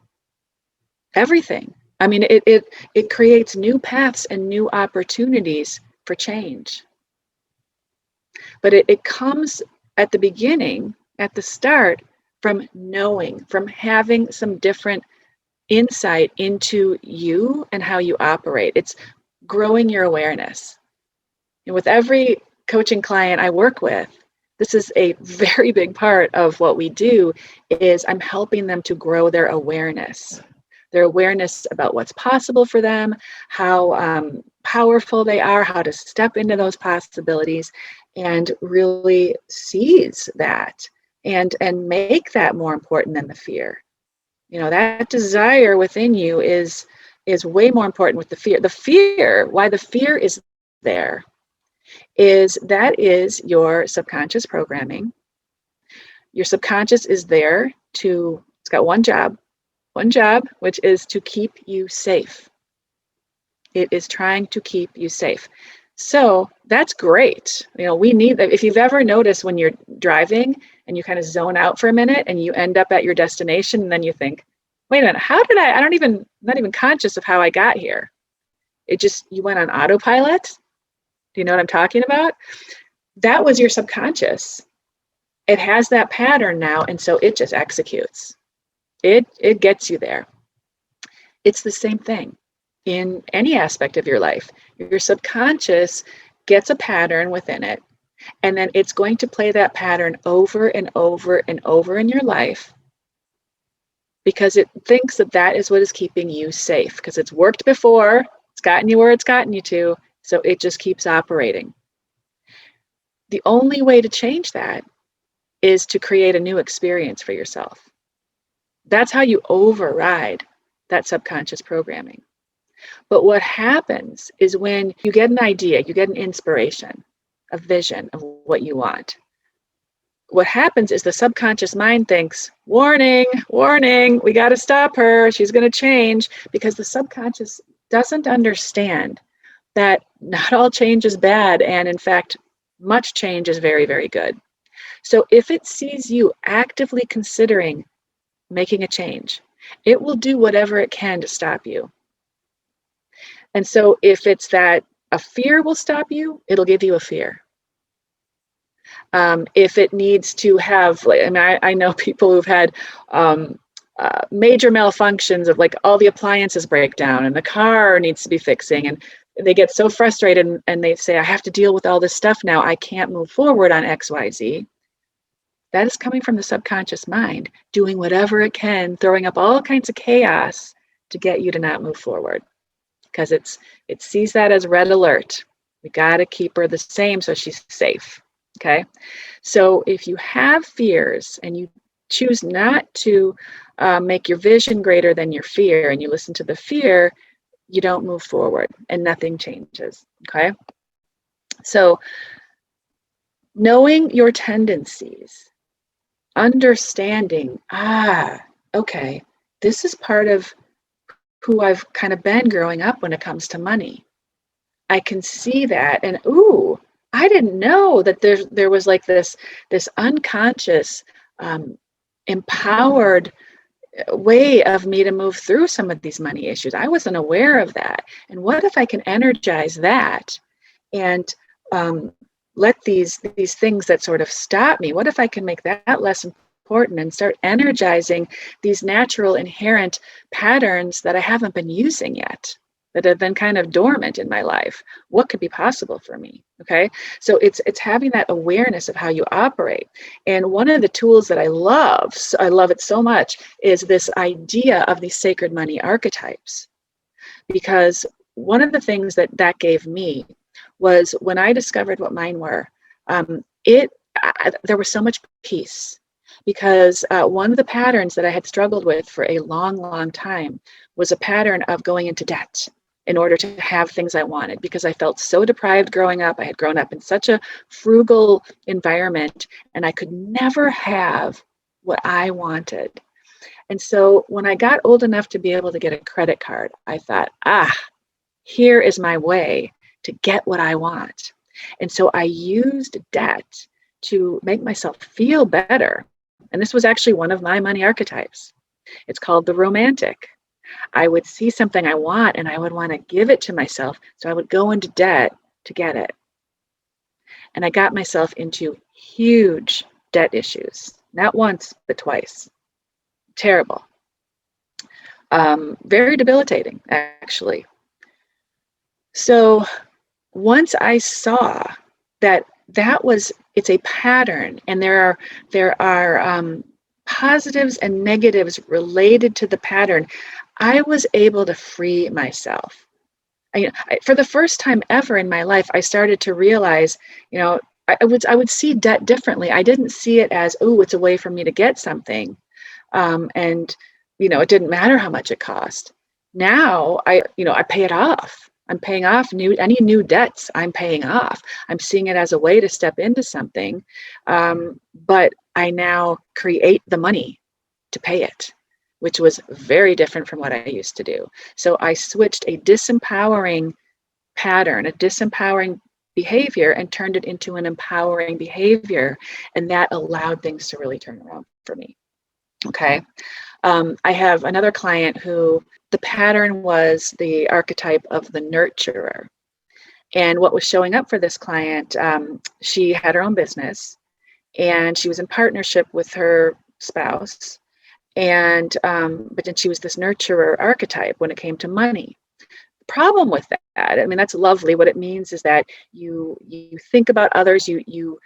S1: everything. I mean, it creates new paths and new opportunities for change. But it comes at the beginning, at the start, from knowing, from having some different insight into you and how you operate. It's growing your awareness. And with every coaching client I work with, this is a very big part of what we do, is I'm helping them to grow their awareness about what's possible for them, how powerful they are, how to step into those possibilities and really seize that and make that more important than the fear. That desire within you is way more important with the fear. The fear, why the fear is there, is that is your subconscious programming. Your subconscious is there it's got one job, which is to keep you safe. It is trying to keep you safe. So that's great. We need that. If you've ever noticed when you're driving and you kind of zone out for a minute and you end up at your destination and then you think, wait a minute, how did I'm not even conscious of how I got here. You went on autopilot. Do you know what I'm talking about? That was your subconscious. It has that pattern now, and so it just executes. It gets you there. It's the same thing in any aspect of your life. Your subconscious gets a pattern within it, and then it's going to play that pattern over and over and over in your life because it thinks that is what is keeping you safe, because it's worked before, it's gotten you where it's gotten you to, so it just keeps operating. The only way to change that is to create a new experience for yourself. That's how you override that subconscious programming. But what happens is when you get an idea, you get an inspiration, a vision of what you want. What happens is the subconscious mind thinks, warning, we got to stop her. She's going to change, because the subconscious doesn't understand that not all change is bad. And in fact, much change is very, very good. So if it sees you actively considering making a change, it will do whatever it can to stop you. And so if it's that a fear will stop you, it'll give you a fear. If it needs to have, I know people who've had major malfunctions of all the appliances break down and the car needs to be fixing, and they get so frustrated and they say, I have to deal with all this stuff now. I can't move forward on XYZ. That is coming from the subconscious mind, doing whatever it can, throwing up all kinds of chaos to get you to not move forward, because it sees that as red alert. We got to keep her the same so she's safe. Okay. So if you have fears and you choose not to make your vision greater than your fear, and you listen to the fear, you don't move forward and nothing changes. Okay. So knowing your tendencies, understanding, okay, this is part of who I've kind of been growing up when it comes to money. I can see that, and I didn't know that there was this unconscious, empowered way of me to move through some of these money issues. I wasn't aware of that. And what if I can energize that and let these things that sort of stop me, what if I can make that less important and start energizing these natural inherent patterns that I haven't been using yet, that have been kind of dormant in my life? What could be possible for me? Okay. So it's having that awareness of how you operate. And one of the tools that I love, I love it so much, is this idea of these sacred money archetypes. Because one of the things that gave me was when I discovered what mine were, there was so much peace, because one of the patterns that I had struggled with for a long, long time was a pattern of going into debt in order to have things I wanted, because I felt so deprived growing up. I had grown up in such a frugal environment, and I could never have what I wanted. And so when I got old enough to be able to get a credit card, I thought, here is my way to get what I want. And so I used debt to make myself feel better. And this was actually one of my money archetypes. It's called the romantic. I would see something I want and I would want to give it to myself. So I would go into debt to get it. And I got myself into huge debt issues, not once, but twice. Terrible. Very debilitating, actually. So once I saw that it's a pattern, and there are positives and negatives related to the pattern, I was able to free myself. For the first time ever in my life, I started to realize, I would see debt differently. I didn't see it as, oh, it's a way for me to get something. And it didn't matter how much it cost. Now I pay it off. I'm paying off any new debts I'm paying off. I'm seeing it as a way to step into something. But I now create the money to pay it, which was very different from what I used to do. So I switched a disempowering pattern, a disempowering behavior, and turned it into an empowering behavior. And that allowed things to really turn around for me. Okay. I have another client who the pattern was the archetype of the nurturer. And what was showing up for this client, she had her own business and she was in partnership with her spouse. And but then she was this nurturer archetype when it came to money. The problem with that, I mean, that's lovely. What it means is that you think about others, you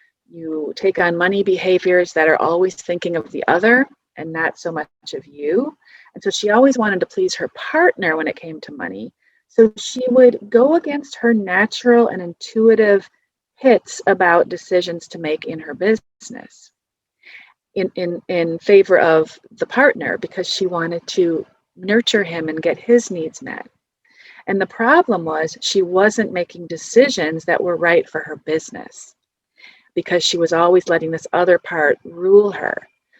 S1: take on money behaviors that are always thinking of the other and not so much of you. And so she always wanted to please her partner when it came to money. So she would go against her natural and intuitive hits about decisions to make in her business in favor of the partner, because she wanted to nurture him and get his needs met. And the problem was she wasn't making decisions that were right for her business, because she was always letting this other part rule her.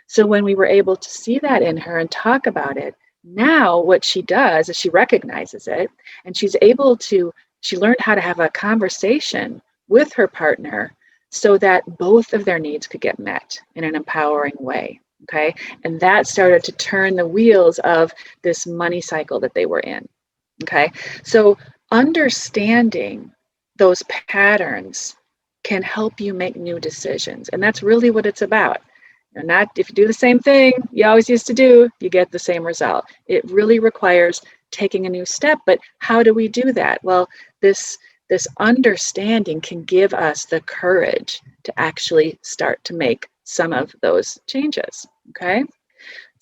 S1: So when we were able to see that in her and talk about it, now what she does is she recognizes it, and she learned how to have a conversation with her partner so that both of their needs could get met in an empowering way. Okay. And that started to turn the wheels of this money cycle that they were in. Okay. So understanding those patterns can help you make new decisions. And that's really what it's about. Not if you do the same thing you always used to do, you get the same result. It really requires taking a new step. But how do we do that? Well, this understanding can give us the courage to actually start to make some of those changes. Okay.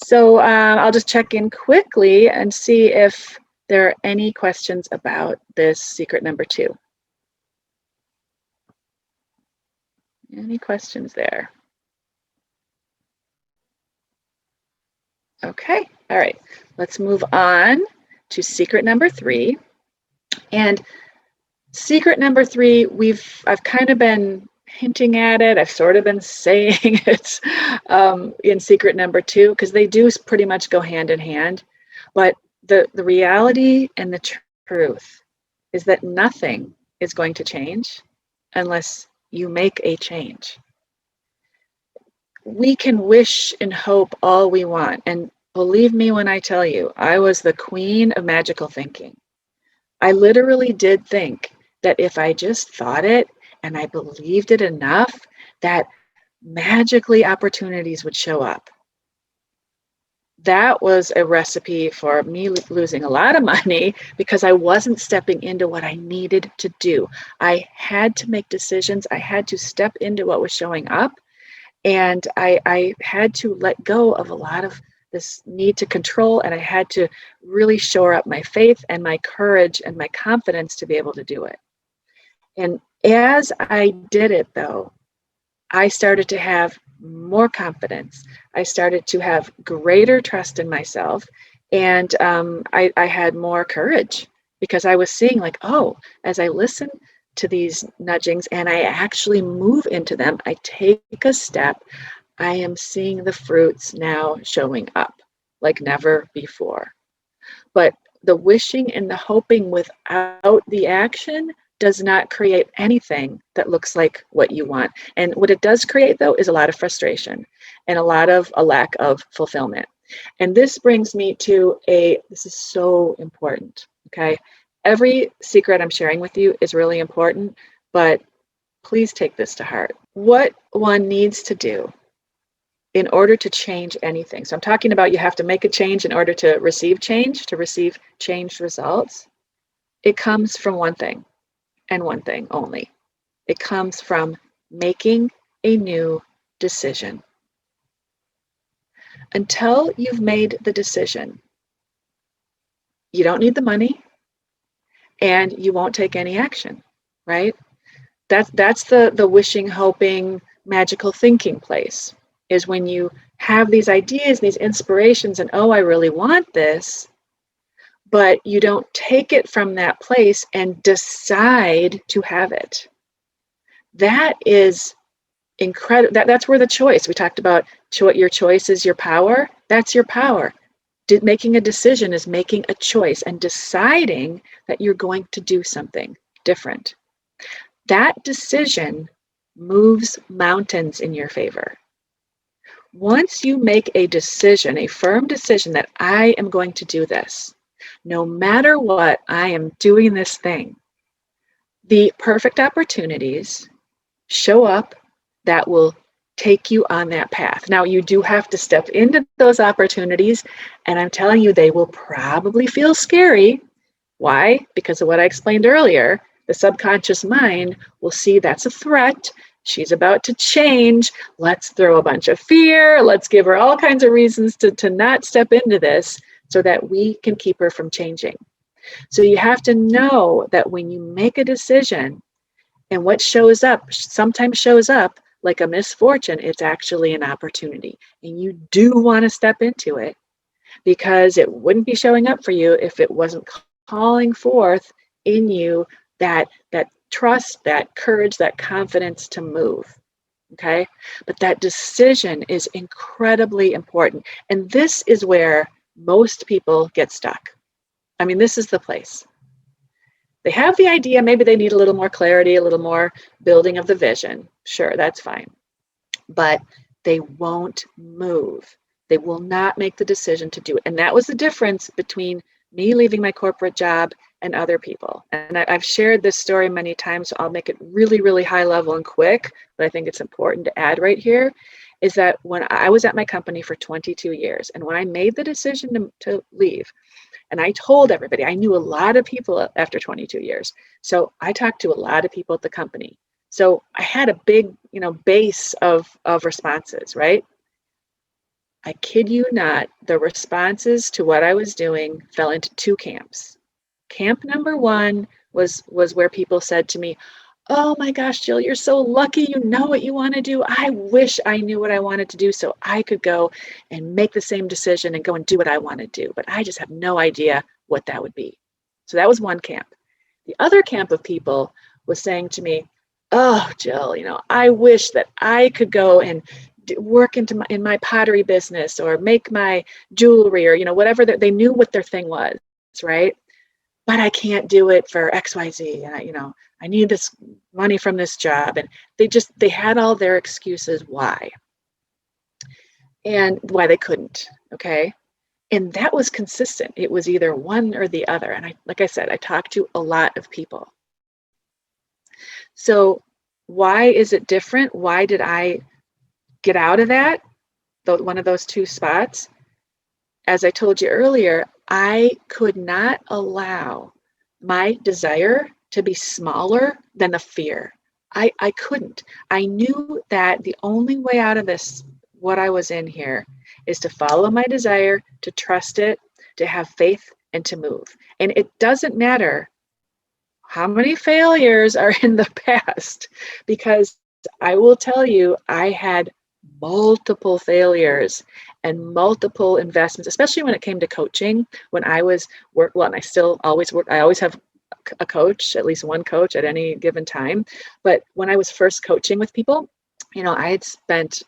S1: So I'll just check in quickly and see if there are any questions about this secret number 2. Any questions there? Okay, all right. Let's move on to secret number 3. And secret number 3, I've kind of been hinting at it. I've sort of been saying it in secret number 2, because they do pretty much go hand in hand. But the reality and the truth is that nothing is going to change unless you make a change. We can wish and hope all we want. And believe me when I tell you, I was the queen of magical thinking. I literally did think that if I just thought it and I believed it enough that magically opportunities would show up. That was a recipe for me losing a lot of money because I wasn't stepping into what I needed to do. I had to make decisions. I had to step into what was showing up. And I had to let go of a lot of this need to control. And I had to really shore up my faith and my courage and my confidence to be able to do it. And as I did it, though, I started to have more confidence. I started to have greater trust in myself. And I had more courage because I was seeing, like, oh, as I listen to these nudgings and I actually move into them, I take a step, I am seeing the fruits now showing up like never before. But the wishing and the hoping without the action does not create anything that looks like what you want. And what it does create, though, is a lot of frustration and a lack of fulfillment. And this brings me to this is so important, okay? Every secret I'm sharing with you is really important, but please take this to heart. What one needs to do in order to change anything. So I'm talking about you have to make a change in order to receive change, to receive changed results. It comes from one thing and one thing only. It comes from making a new decision. Until you've made the decision, you don't need the money and you won't take any action, right? That's the wishing, hoping, magical thinking place, is when you have these ideas, these inspirations, and oh, I really want this, but you don't take it from that place and decide to have it. That is incredible. That's where the choice, we talked about your choice is your power. That's your power. Making a decision is making a choice and deciding that you're going to do something different. That decision moves mountains in your favor. Once you make a decision, a firm decision that I am going to do this, no matter what, I am doing this thing, the perfect opportunities show up that will take you on that path. Now, you do have to step into those opportunities, and I'm telling you, they will probably feel scary. Why? Because of what I explained earlier. The subconscious mind will see that's a threat. She's about to change. Let's throw a bunch of fear. Let's give her all kinds of reasons to not step into this so that we can keep her from changing. So you have to know that when you make a decision and what sometimes shows up like a misfortune, it's actually an opportunity. And you do want to step into it because it wouldn't be showing up for you if it wasn't calling forth in you that trust, that courage, that confidence to move. Okay? But that decision is incredibly important. And this is where most people get stuck. I mean, this is the place. They have the idea, maybe they need a little more clarity, a little more building of the vision. Sure, that's fine. But they won't move. They will not make the decision to do it. And that was the difference between me leaving my corporate job and other people. And I've shared this story many times, so I'll make it really, really high level and quick, but I think it's important to add right here, is that when I was at my company for 22 years, and when I made the decision to leave, and I told everybody, I knew a lot of people after 22 years. So I talked to a lot of people at the company. So I had a big, base of responses, right? I kid you not, the responses to what I was doing fell into two camps. Camp number one was where people said to me, oh my gosh, Jill, you're so lucky. You know what you want to do. I wish I knew what I wanted to do so I could go and make the same decision and go and do what I want to do. But I just have no idea what that would be. So that was one camp. The other camp of people was saying to me, oh, Jill, I wish that I could go and work in my pottery business or make my jewelry or, whatever they knew what their thing was, right? But I can't do it for XYZ. And I need this money from this job. And they had all their excuses why. And why they couldn't. Okay. And that was consistent. It was either one or the other. And like I said, I talked to a lot of people. So Why is it different? Why did I get out of that, one of those two spots? As I told you earlier, I could not allow my desire to be smaller than the fear. I couldn't. I knew that the only way out of this, what I was in here, is to follow my desire, to trust it, to have faith, and to move. And it doesn't matter how many failures are in the past, because I will tell you, I had multiple failures and multiple investments, especially when it came to coaching. When I was and I still always work, I always have a coach, at least one coach at any given time. But when I was first coaching with people, I had spent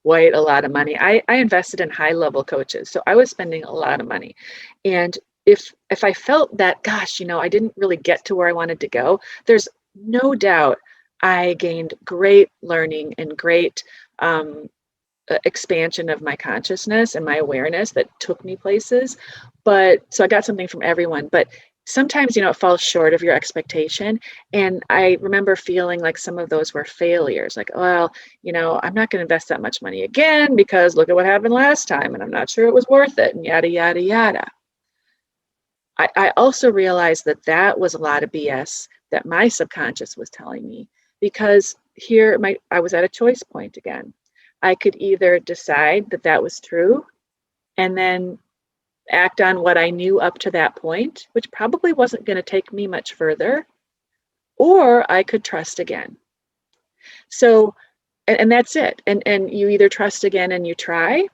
S1: quite a lot of money. I invested in high level coaches, so I was spending a lot of money. And if I felt that, gosh, I didn't really get to where I wanted to go, there's no doubt I gained great learning and great expansion of my consciousness and my awareness that took me places. So I got something from everyone, but sometimes, it falls short of your expectation. And I remember feeling like some of those were failures. Like, well, I'm not going to invest that much money again because look at what happened last time and I'm not sure it was worth it, and yada, yada, yada. I also realized that was a lot of BS that my subconscious was telling me, because I was at a choice point again. I could either decide that was true and then act on what I knew up to that point, which probably wasn't going to take me much further, or I could trust again. So, and that's it. And you either trust again and you try,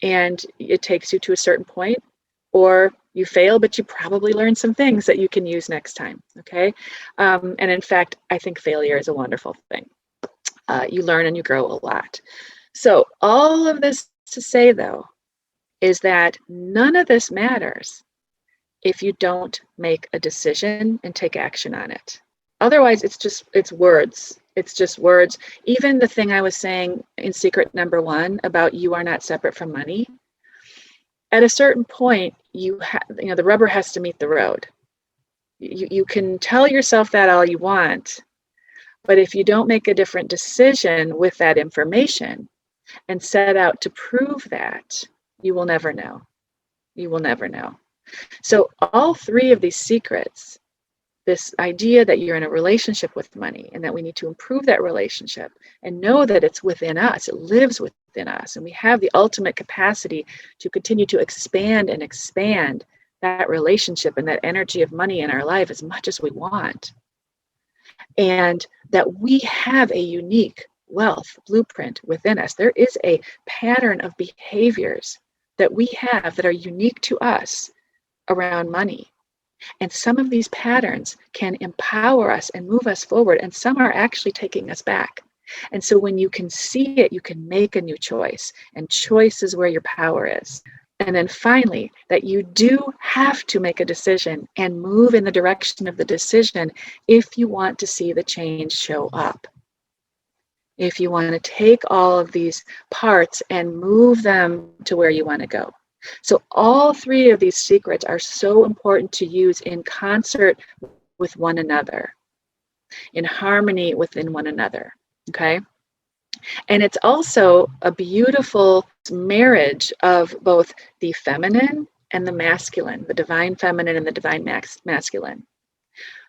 S1: and it takes you to a certain point, or you fail, but you probably learn some things that you can use next time. Okay. And in fact, I think failure is a wonderful thing. You learn and you grow a lot. So all of this to say, though, is that none of this matters if you don't make a decision and take action on it. Otherwise, it's words. It's just words. Even the thing I was saying in secret number 1 about you are not separate from money, at a certain point, the rubber has to meet the road. You can tell yourself that all you want, but if you don't make a different decision with that information and set out to prove that, you will never know. You will never know. So all 3 of these secrets, this idea that you're in a relationship with money and that we need to improve that relationship and know that it's within us, it lives within us, and we have the ultimate capacity to continue to expand and expand that relationship and that energy of money in our life as much as we want. And that we have a unique wealth blueprint within us. There is a pattern of behaviors that we have that are unique to us around money. And some of these patterns can empower us and move us forward, and some are actually taking us back. And so when you can see it, you can make a new choice, and choice is where your power is. And then finally, that you do have to make a decision and move in the direction of the decision if you want to see the change show up. If you want to take all of these parts and move them to where you want to go. So all 3 of these secrets are so important to use in concert with one another, in harmony within one another, okay? And it's also a beautiful marriage of both the feminine and the masculine, the divine feminine and the divine masculine.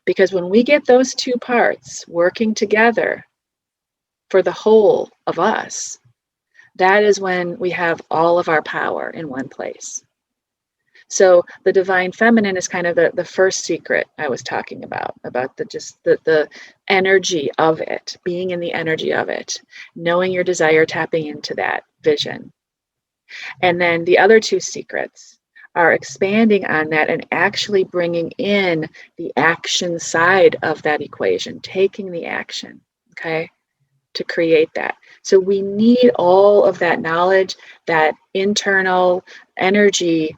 S1: Because when we get those 2 parts working together for the whole of us, that is when we have all of our power in one place. So the divine feminine is kind of the first secret I was talking about the energy of it, being in the energy of it, knowing your desire, tapping into that vision. And then the other 2 secrets are expanding on that and actually bringing in the action side of that equation, taking the action, okay, to create that. So we need all of that knowledge, that internal energy,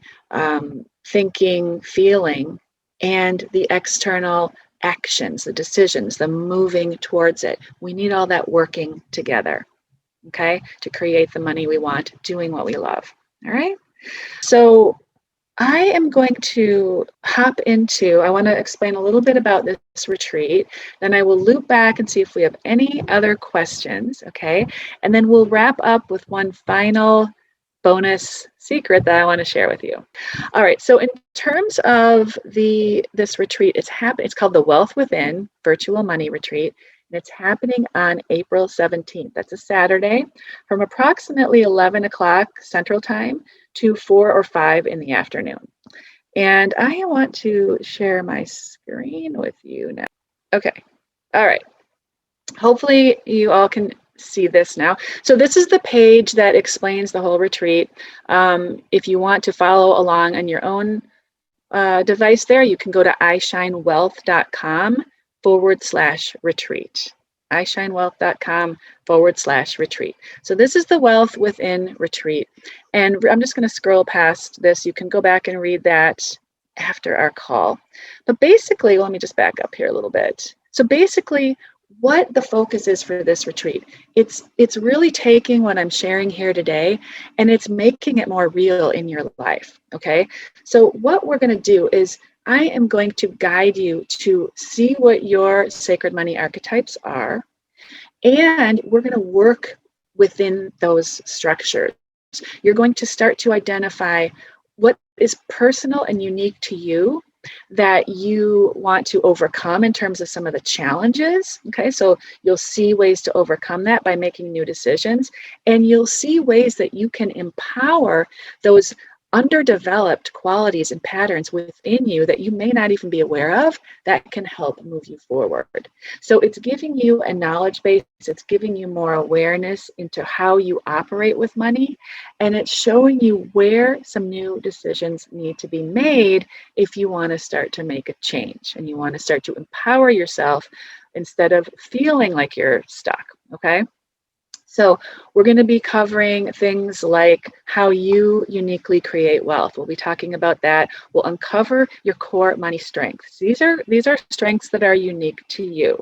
S1: thinking, feeling, and the external actions, the decisions, the moving towards it. We need all that working together, okay, to create the money we want, doing what we love. All right. So I am going to I want to explain a little bit about this retreat. Then I will loop back and see if we have any other questions. Okay. And then we'll wrap up with one final bonus secret that I want to share with you. All right. So in terms of this retreat, it's called the Wealth Within Virtual Money Retreat. And it's happening on April 17th. That's a Saturday from approximately 11 o'clock Central Time to 4 or 5 in the afternoon. And I want to share my screen with you now. Okay. All right. Hopefully you all can see this now. So this is the page that explains the whole retreat. If you want to follow along on your own device there, you can go to ishinewealth.com/retreat. ishinewealth.com/retreat. So this is the Wealth Within retreat. And I'm just going to scroll past this. You can go back and read that after our call. But basically, let me just back up here a little bit. So basically, what the focus is for this retreat, it's really taking what I'm sharing here today and it's making it more real in your life. Okay. So what we're going to do is I am going to guide you to see what your sacred money archetypes are, and we're going to work within those structures. You're going to start to identify what is personal and unique to you that you want to overcome in terms of some of the challenges. Okay, so you'll see ways to overcome that by making new decisions, and you'll see ways that you can empower those underdeveloped qualities and patterns within you that you may not even be aware of that can help move you forward. So it's giving you a knowledge base, it's giving you more awareness into how you operate with money, and it's showing you where some new decisions need to be made if you want to start to make a change and you want to start to empower yourself instead of feeling like you're stuck. Okay. So we're going to be covering things like how you uniquely create wealth. We'll be talking about that. We'll uncover your core money strengths. These are strengths that are unique to you.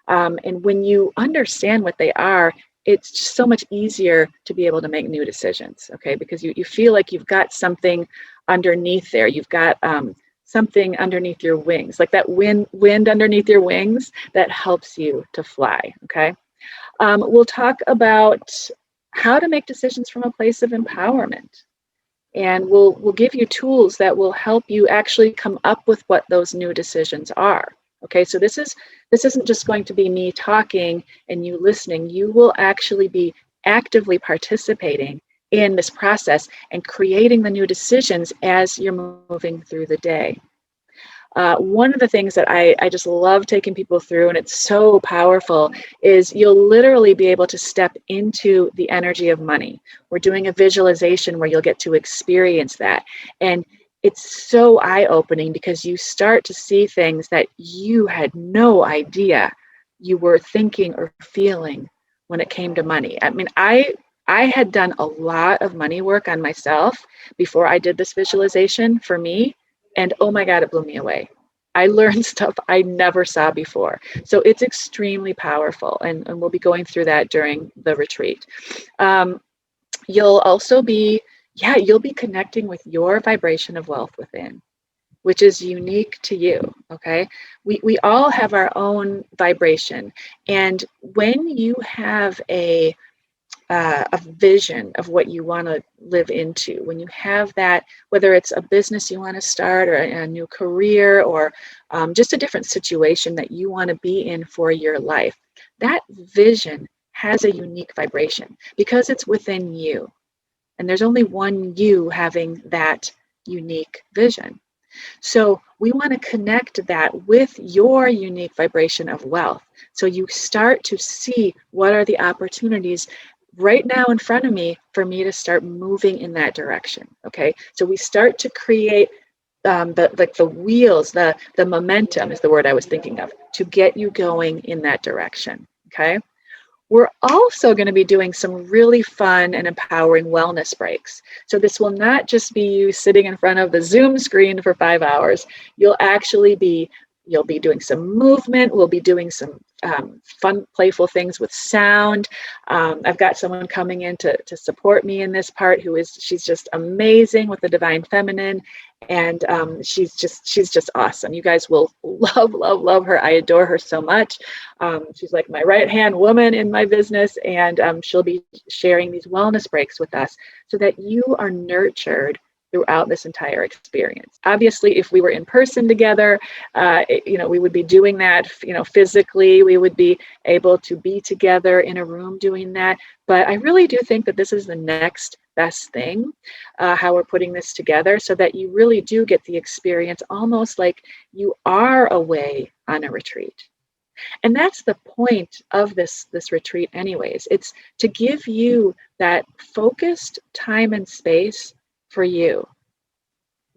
S1: And when you understand what they are, it's just so much easier to be able to make new decisions, okay? Because you feel like you've got something underneath there. You've got something underneath your wings, like that wind underneath your wings that helps you to fly, okay? We'll talk about how to make decisions from a place of empowerment. And we'll give you tools that will help you actually come up with what those new decisions are. Okay, so this isn't just going to be me talking and you listening. You will actually be actively participating in this process and creating the new decisions as you're moving through the day. One of the things that I just love taking people through, and it's so powerful, is you'll literally be able to step into the energy of money. We're doing a visualization where you'll get to experience that. And it's so eye-opening because you start to see things that you had no idea you were thinking or feeling when it came to money. I mean, I had done a lot of money work on myself before I did this visualization for me. And oh my God, it blew me away. I learned stuff I never saw before. So it's extremely powerful. And we'll be going through that during the retreat. You'll also be, you'll be connecting with your vibration of wealth within, which is unique to you, okay? We all have our own vibration. And when you have a vision of what you want to live into, when you have that, whether it's a business you want to start or a new career or just a different situation that you want to be in for your life, that vision has a unique vibration because it's within you. And there's only one you having that unique vision. So we want to connect that with your unique vibration of wealth. So you start to see what are the opportunities right now in front of me for me to start moving in that direction. Okay, so we start to create the wheels, the momentum is the word I was thinking of, to get you going in that direction. Okay, we're also going to be doing some really fun and empowering wellness breaks. So this will not just be you sitting in front of the Zoom screen for 5 hours. You'll actually be You'll be doing some movement. We'll be doing some fun, playful things with sound. I've got someone coming in to support me in this part she's just amazing with the Divine Feminine. And she's just awesome. You guys will love her. I adore her so much. She's like my right-hand woman in my business, and she'll be sharing these wellness breaks with us so that you are nurtured throughout this entire experience. Obviously, if we were in person together, we would be doing that, physically, we would be able to be together in a room doing that. But I really do think that this is the next best thing, how we're putting this together, so that you really do get the experience almost like you are away on a retreat. And that's the point of this retreat anyways. It's to give you that focused time and space for you.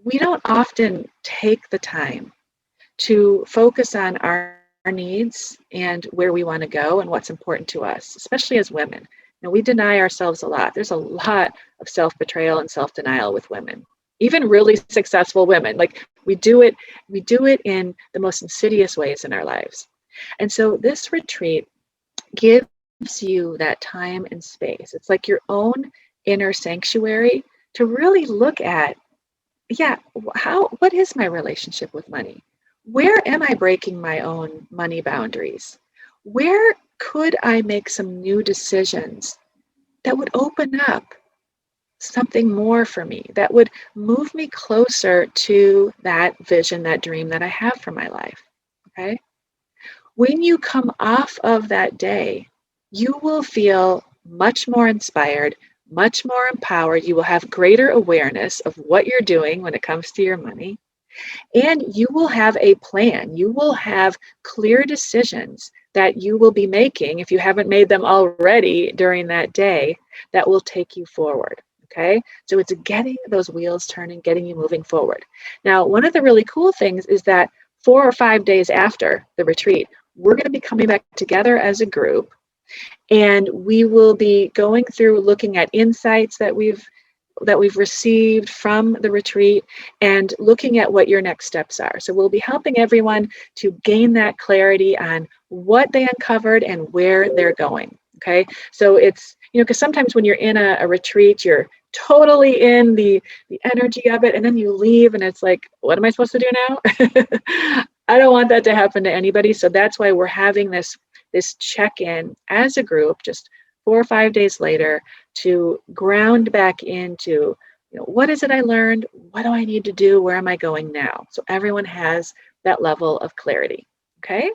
S1: We don't often take the time to focus on our needs and where we want to go and what's important to us, especially as women. We deny ourselves a lot. There's a lot of self-betrayal and self-denial with women, even really successful women. Like we do it in the most insidious ways in our lives. And so this retreat gives you that time and space. It's like your own inner sanctuary to really look at, what is my relationship with money? Where am I breaking my own money boundaries? Where could I make some new decisions that would open up something more for me, that would move me closer to that vision, that dream that I have for my life? Okay. When you come off of that day, you will feel much more inspired, much more empowered. You will have greater awareness of what you're doing when it comes to your money. And you will have a plan. You will have clear decisions that you will be making, if you haven't made them already during that day, that will take you forward. Okay, so it's getting those wheels turning, getting you moving forward. Now, one of the really cool things is that 4 or 5 days after the retreat, we're going to be coming back together as a group, and we will be going through looking at insights that we've received from the retreat and looking at what your next steps are. So we'll be helping everyone to gain that clarity on what they uncovered and where they're going. Okay, so it's, because sometimes when you're in a retreat, you're totally in the energy of it, and then you leave and it's like, what am I supposed to do now? I don't want that to happen to anybody. So that's why we're having this check-in as a group just 4 or 5 days later to ground back into, what is it I learned? What do I need to do? Where am I going now? So everyone has that level of clarity. Okay.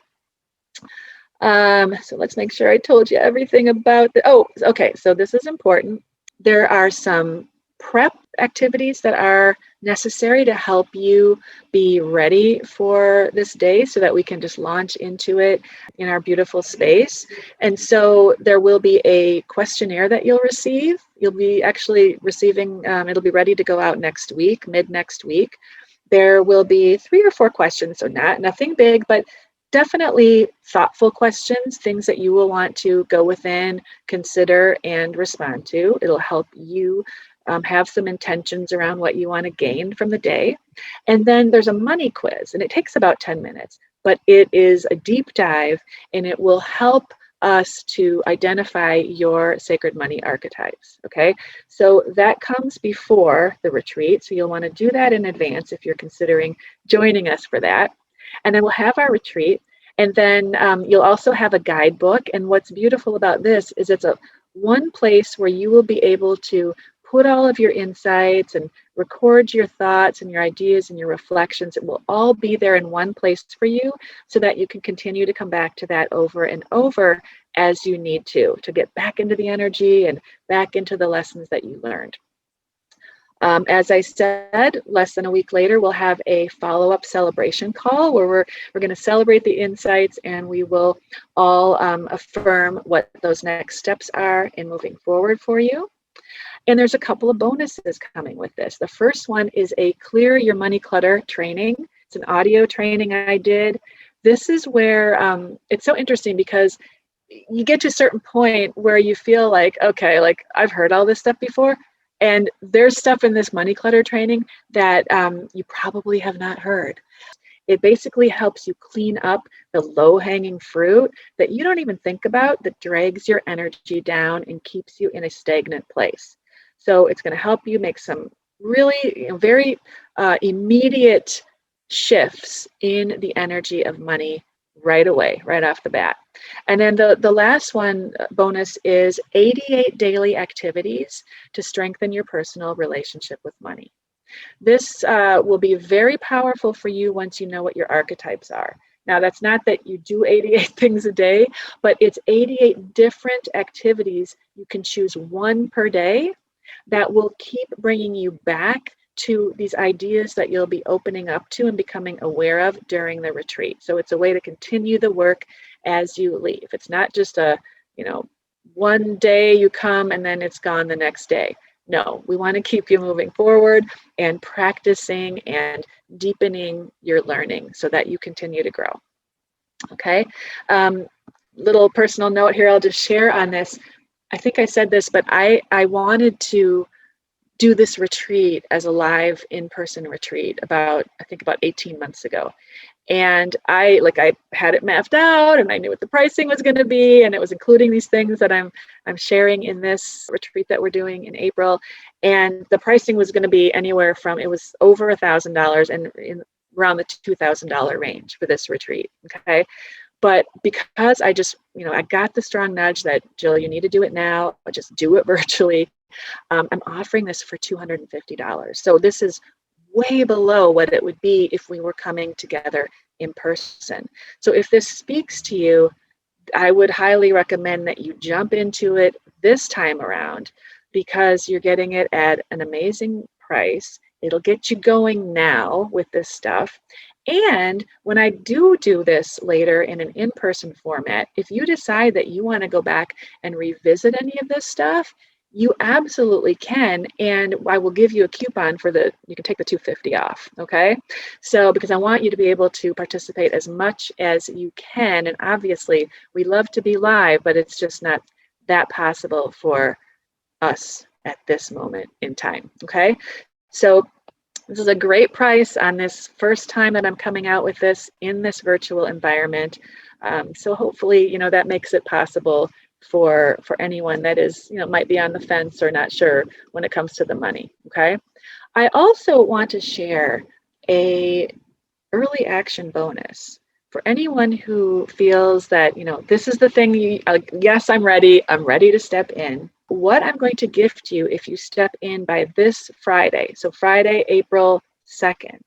S1: So let's make sure I told you everything about okay. So this is important. There are some prep activities that are necessary to help you be ready for this day so that we can just launch into it in our beautiful space. And so there will be a questionnaire that you'll receive. You'll be actually receiving, it'll be ready to go out next week, mid next week. There will be 3 or 4 questions, so nothing big, but definitely thoughtful questions, things that you will want to go within, consider, and respond to. It'll help you have some intentions around what you want to gain from the day. And then there's a money quiz, and it takes about 10 minutes, but it is a deep dive, and it will help us to identify your sacred money archetypes. Okay, so that comes before the retreat, so you'll want to do that in advance if you're considering joining us for that. And then we'll have our retreat, and then you'll also have a guidebook. And what's beautiful about this is it's one place where you will be able to put all of your insights and record your thoughts and your ideas and your reflections. It will all be there in one place for you so that you can continue to come back to that over and over as you need to get back into the energy and back into the lessons that you learned. As I said, less than a week later, we'll have a follow-up celebration call where we're going to celebrate the insights, and we will all affirm what those next steps are in moving forward for you. And there's a couple of bonuses coming with this. The first one is a Clear Your Money Clutter training. It's an audio training I did. This is where it's so interesting because you get to a certain point where you feel like, okay, like I've heard all this stuff before. And there's stuff in this money clutter training that you probably have not heard. It basically helps you clean up the low-hanging fruit that you don't even think about, that drags your energy down and keeps you in a stagnant place. So it's going to help you make some really, very immediate shifts in the energy of money right away, right off the bat. And then the last one bonus is 88 daily activities to strengthen your personal relationship with money. This will be very powerful for you once you know what your archetypes are. Now, that's not that you do 88 things a day, but it's 88 different activities. You can choose one per day that will keep bringing you back to these ideas that you'll be opening up to and becoming aware of during the retreat. So it's a way to continue the work as you leave. It's not just a, one day you come and then it's gone the next day. No, we want to keep you moving forward and practicing and deepening your learning so that you continue to grow. Okay. Little personal note here, I'll just share on this. I think I said this, but I wanted to do this retreat as a live in-person retreat about 18 months ago. And I had it mapped out and I knew what the pricing was going to be, and it was including these things that I'm sharing in this retreat that we're doing in April. And the pricing was going to be anywhere from, it was over $1,000 and in around the $2,000 range for this retreat. Okay. But because I just, I got the strong nudge that, Jill, you need to do it now, just do it virtually. I'm offering this for $250. So this is way below what it would be if we were coming together in person. So if this speaks to you, I would highly recommend that you jump into it this time around, because you're getting it at an amazing price. It'll get you going now with this stuff. And when I do this later in an in-person format, if you decide that you want to go back and revisit any of this stuff, you absolutely can, and I will give you a coupon you can take the $250 off, okay? So, because I want you to be able to participate as much as you can, and obviously we love to be live, but it's just not that possible for us at this moment in time, okay? So this is a great price on this first time that I'm coming out with this in this virtual environment. So hopefully, that makes it possible for anyone that is, might be on the fence or not sure when it comes to the money. Okay. I also want to share a early action bonus for anyone who feels that, this is the thing yes, I'm ready to step in. What I'm going to gift you if you step in by this Friday, so Friday, April 2nd,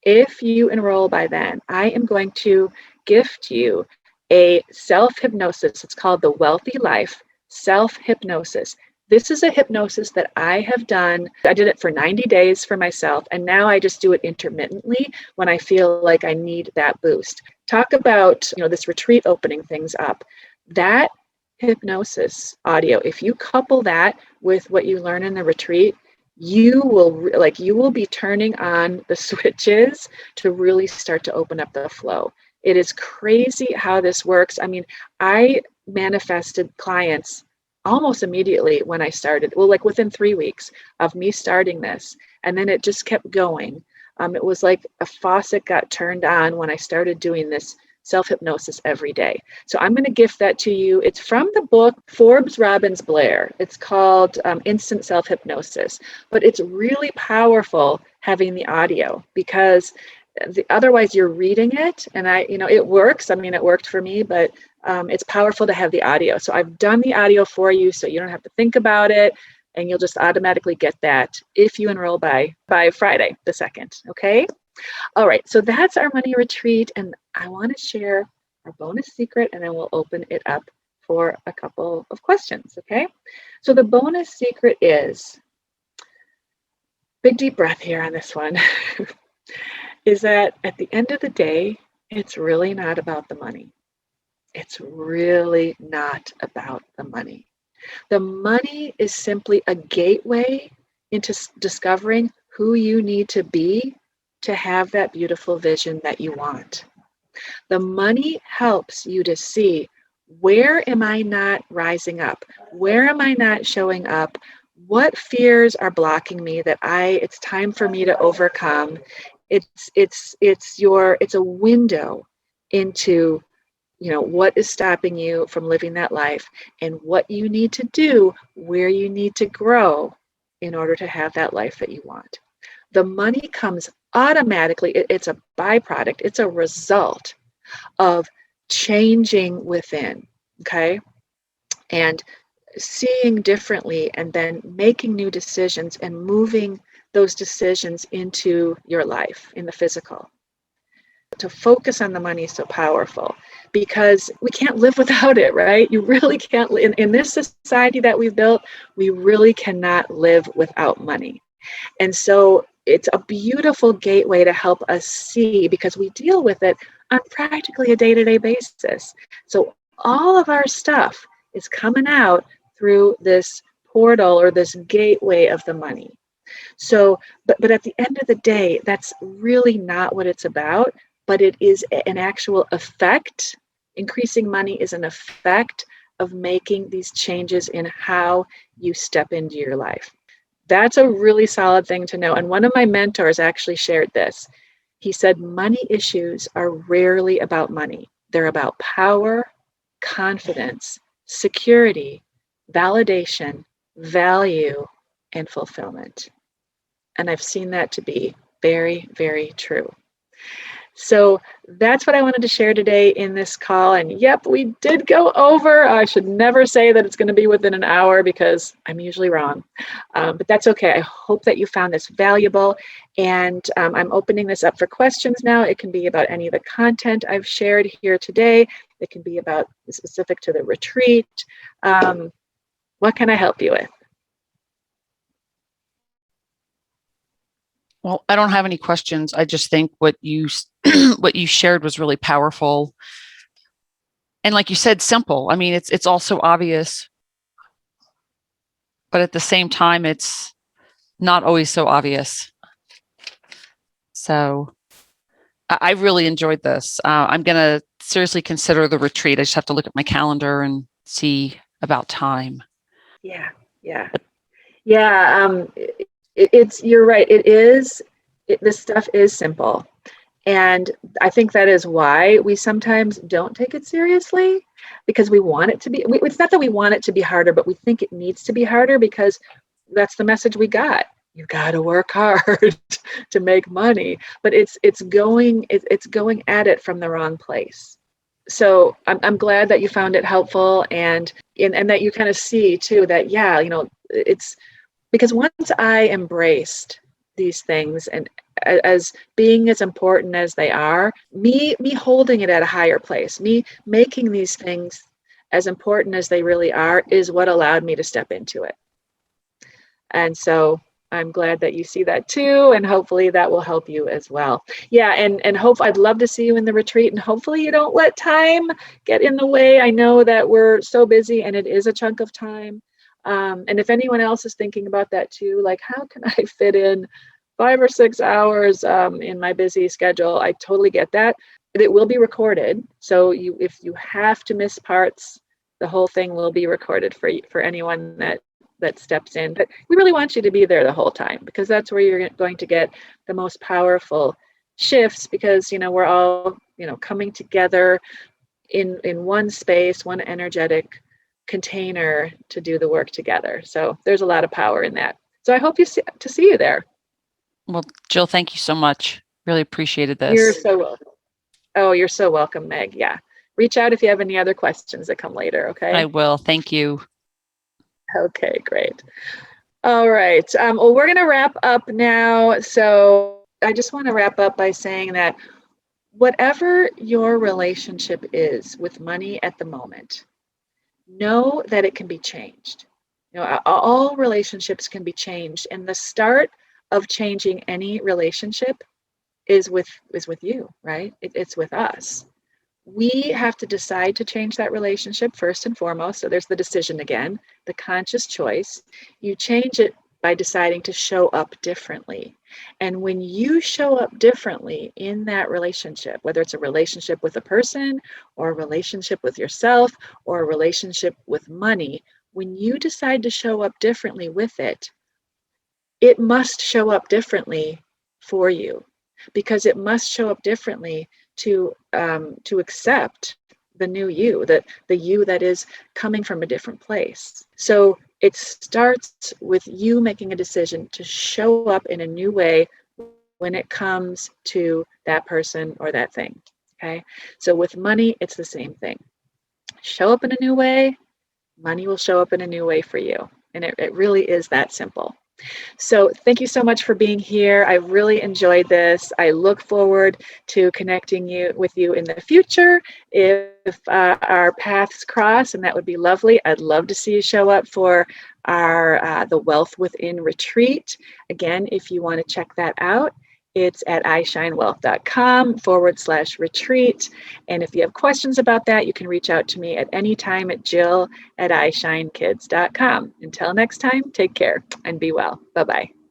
S1: if you enroll by then, I am going to gift you a self-hypnosis. It's called the Wealthy Life Self-Hypnosis. This is a hypnosis that I have done. I did it for 90 days for myself, and now I just do it intermittently when I feel like I need that boost. Talk about, this retreat opening things up. That hypnosis audio, if you couple that with what you learn in the retreat, you will be turning on the switches to really start to open up the flow. It is crazy how this works. I mean, I manifested clients almost immediately when I started, within 3 weeks of me starting this. And then it just kept going. It was like a faucet got turned on when I started doing this self-hypnosis every day. So I'm going to gift that to you. It's from the book Forbes Robbins Blair. It's called Instant Self-Hypnosis, but it's really powerful having the audio, because otherwise you're reading it, and it works. I mean, it worked for me, but it's powerful to have the audio. So I've done the audio for you, so you don't have to think about it, and you'll just automatically get that if you enroll by Friday the 2nd. Okay. All right. So that's our money retreat, and I want to share our bonus secret, and then we'll open it up for a couple of questions. Okay. So the bonus secret is, big deep breath here on this one. Is that at the end of the day, it's really not about the money. It's really not about the money. The money is simply a gateway into discovering who you need to be to have that beautiful vision that you want. The money helps you to see, where am I not rising up? Where am I not showing up? What fears are blocking me that it's time for me to overcome? It's a window into, what is stopping you from living that life and what you need to do, where you need to grow in order to have that life that you want. The money comes automatically. It's a byproduct. It's a result of changing within, okay? And seeing differently and then making new decisions and moving those decisions into your life in the physical. To focus on the money is so powerful because we can't live without it, right? You really can't. In this society that we've built, we really cannot live without money. And so it's a beautiful gateway to help us see, because we deal with it on practically a day-to-day basis. So all of our stuff is coming out through this portal or this gateway of the money. So, but at the end of the day, that's really not what it's about, but it is an actual effect. Increasing money is an effect of making these changes in how you step into your life. That's a really solid thing to know. And one of my mentors actually shared this. He said, money issues are rarely about money. They're about power, confidence, security, validation, value, and fulfillment. And I've seen that to be very, very true. So that's what I wanted to share today in this call. And yep, we did go over. I should never say that it's going to be within an hour because I'm usually wrong. But that's okay. I hope that you found this valuable. And I'm opening this up for questions now. It can be about any of the content I've shared here today. It can be about specific to the retreat. What can I help you with?
S2: Well, I don't have any questions. I just think what you what you shared was really powerful. And like you said, simple. I mean, it's also obvious, but at the same time, it's not always so obvious. So I really enjoyed this. I'm going to seriously consider the retreat. I just have to look at my calendar and see about time.
S1: Yeah. You're right. This stuff is simple. And I think that is why we sometimes don't take it seriously, because we want it to be, it's not that we want it to be harder, but we think it needs to be harder because that's the message we got. You got to work hard to make money, but it's going at it from the wrong place. So I'm glad that you found it helpful and that you kind of see too that, it's because once I embraced these things and as being as important as they are, me holding it at a higher place, me making these things as important as they really are is what allowed me to step into it. And so I'm glad that you see that too, and hopefully that will help you as well. Yeah, and I'd love to see you in the retreat, and hopefully you don't let time get in the way. I know that we're so busy and it is a chunk of time. And if anyone else is thinking about that too, like how can I fit in 5 or 6 hours in my busy schedule? I totally get that. It will be recorded. So if you have to miss parts, the whole thing will be recorded for anyone that steps in. But we really want you to be there the whole time, because that's where you're going to get the most powerful shifts, because we're all coming together in one space, one energetic container to do the work together. So there's a lot of power in that. So I hope to see you there.
S2: Well, Jill, thank you so much. Really appreciated this.
S1: You're so welcome. Oh, you're so welcome, Meg. Yeah. Reach out if you have any other questions that come later, okay?
S2: I will. Thank you.
S1: Okay, great. All right. Well, we're going to wrap up now. So I just want to wrap up by saying that whatever your relationship is with money at the moment, know that it can be changed. All relationships can be changed, and the start of changing any relationship is with you, right? It's with us. We have to decide to change that relationship first and foremost. So there's the decision again, the conscious choice. You change it by deciding to show up differently. And when you show up differently in that relationship, whether it's a relationship with a person or a relationship with yourself or a relationship with money, when you decide to show up differently with it, it must show up differently for you. because it must show up differently to accept the new you, the you that is coming from a different place. So it starts with you making a decision to show up in a new way when it comes to that person or that thing. Okay. So with money, it's the same thing. Show up in a new way, money will show up in a new way for you. And it really is that simple. So thank you so much for being here. I really enjoyed this. I look forward to connecting with you in the future. If our paths cross, and that would be lovely. I'd love to see you show up for our the Wealth Within retreat. Again, if you want to check that out, it's at ishinewealth.com/retreat. And if you have questions about that, you can reach out to me at any time at jill@ishinekids.com. Until next time, take care and be well. Bye-bye.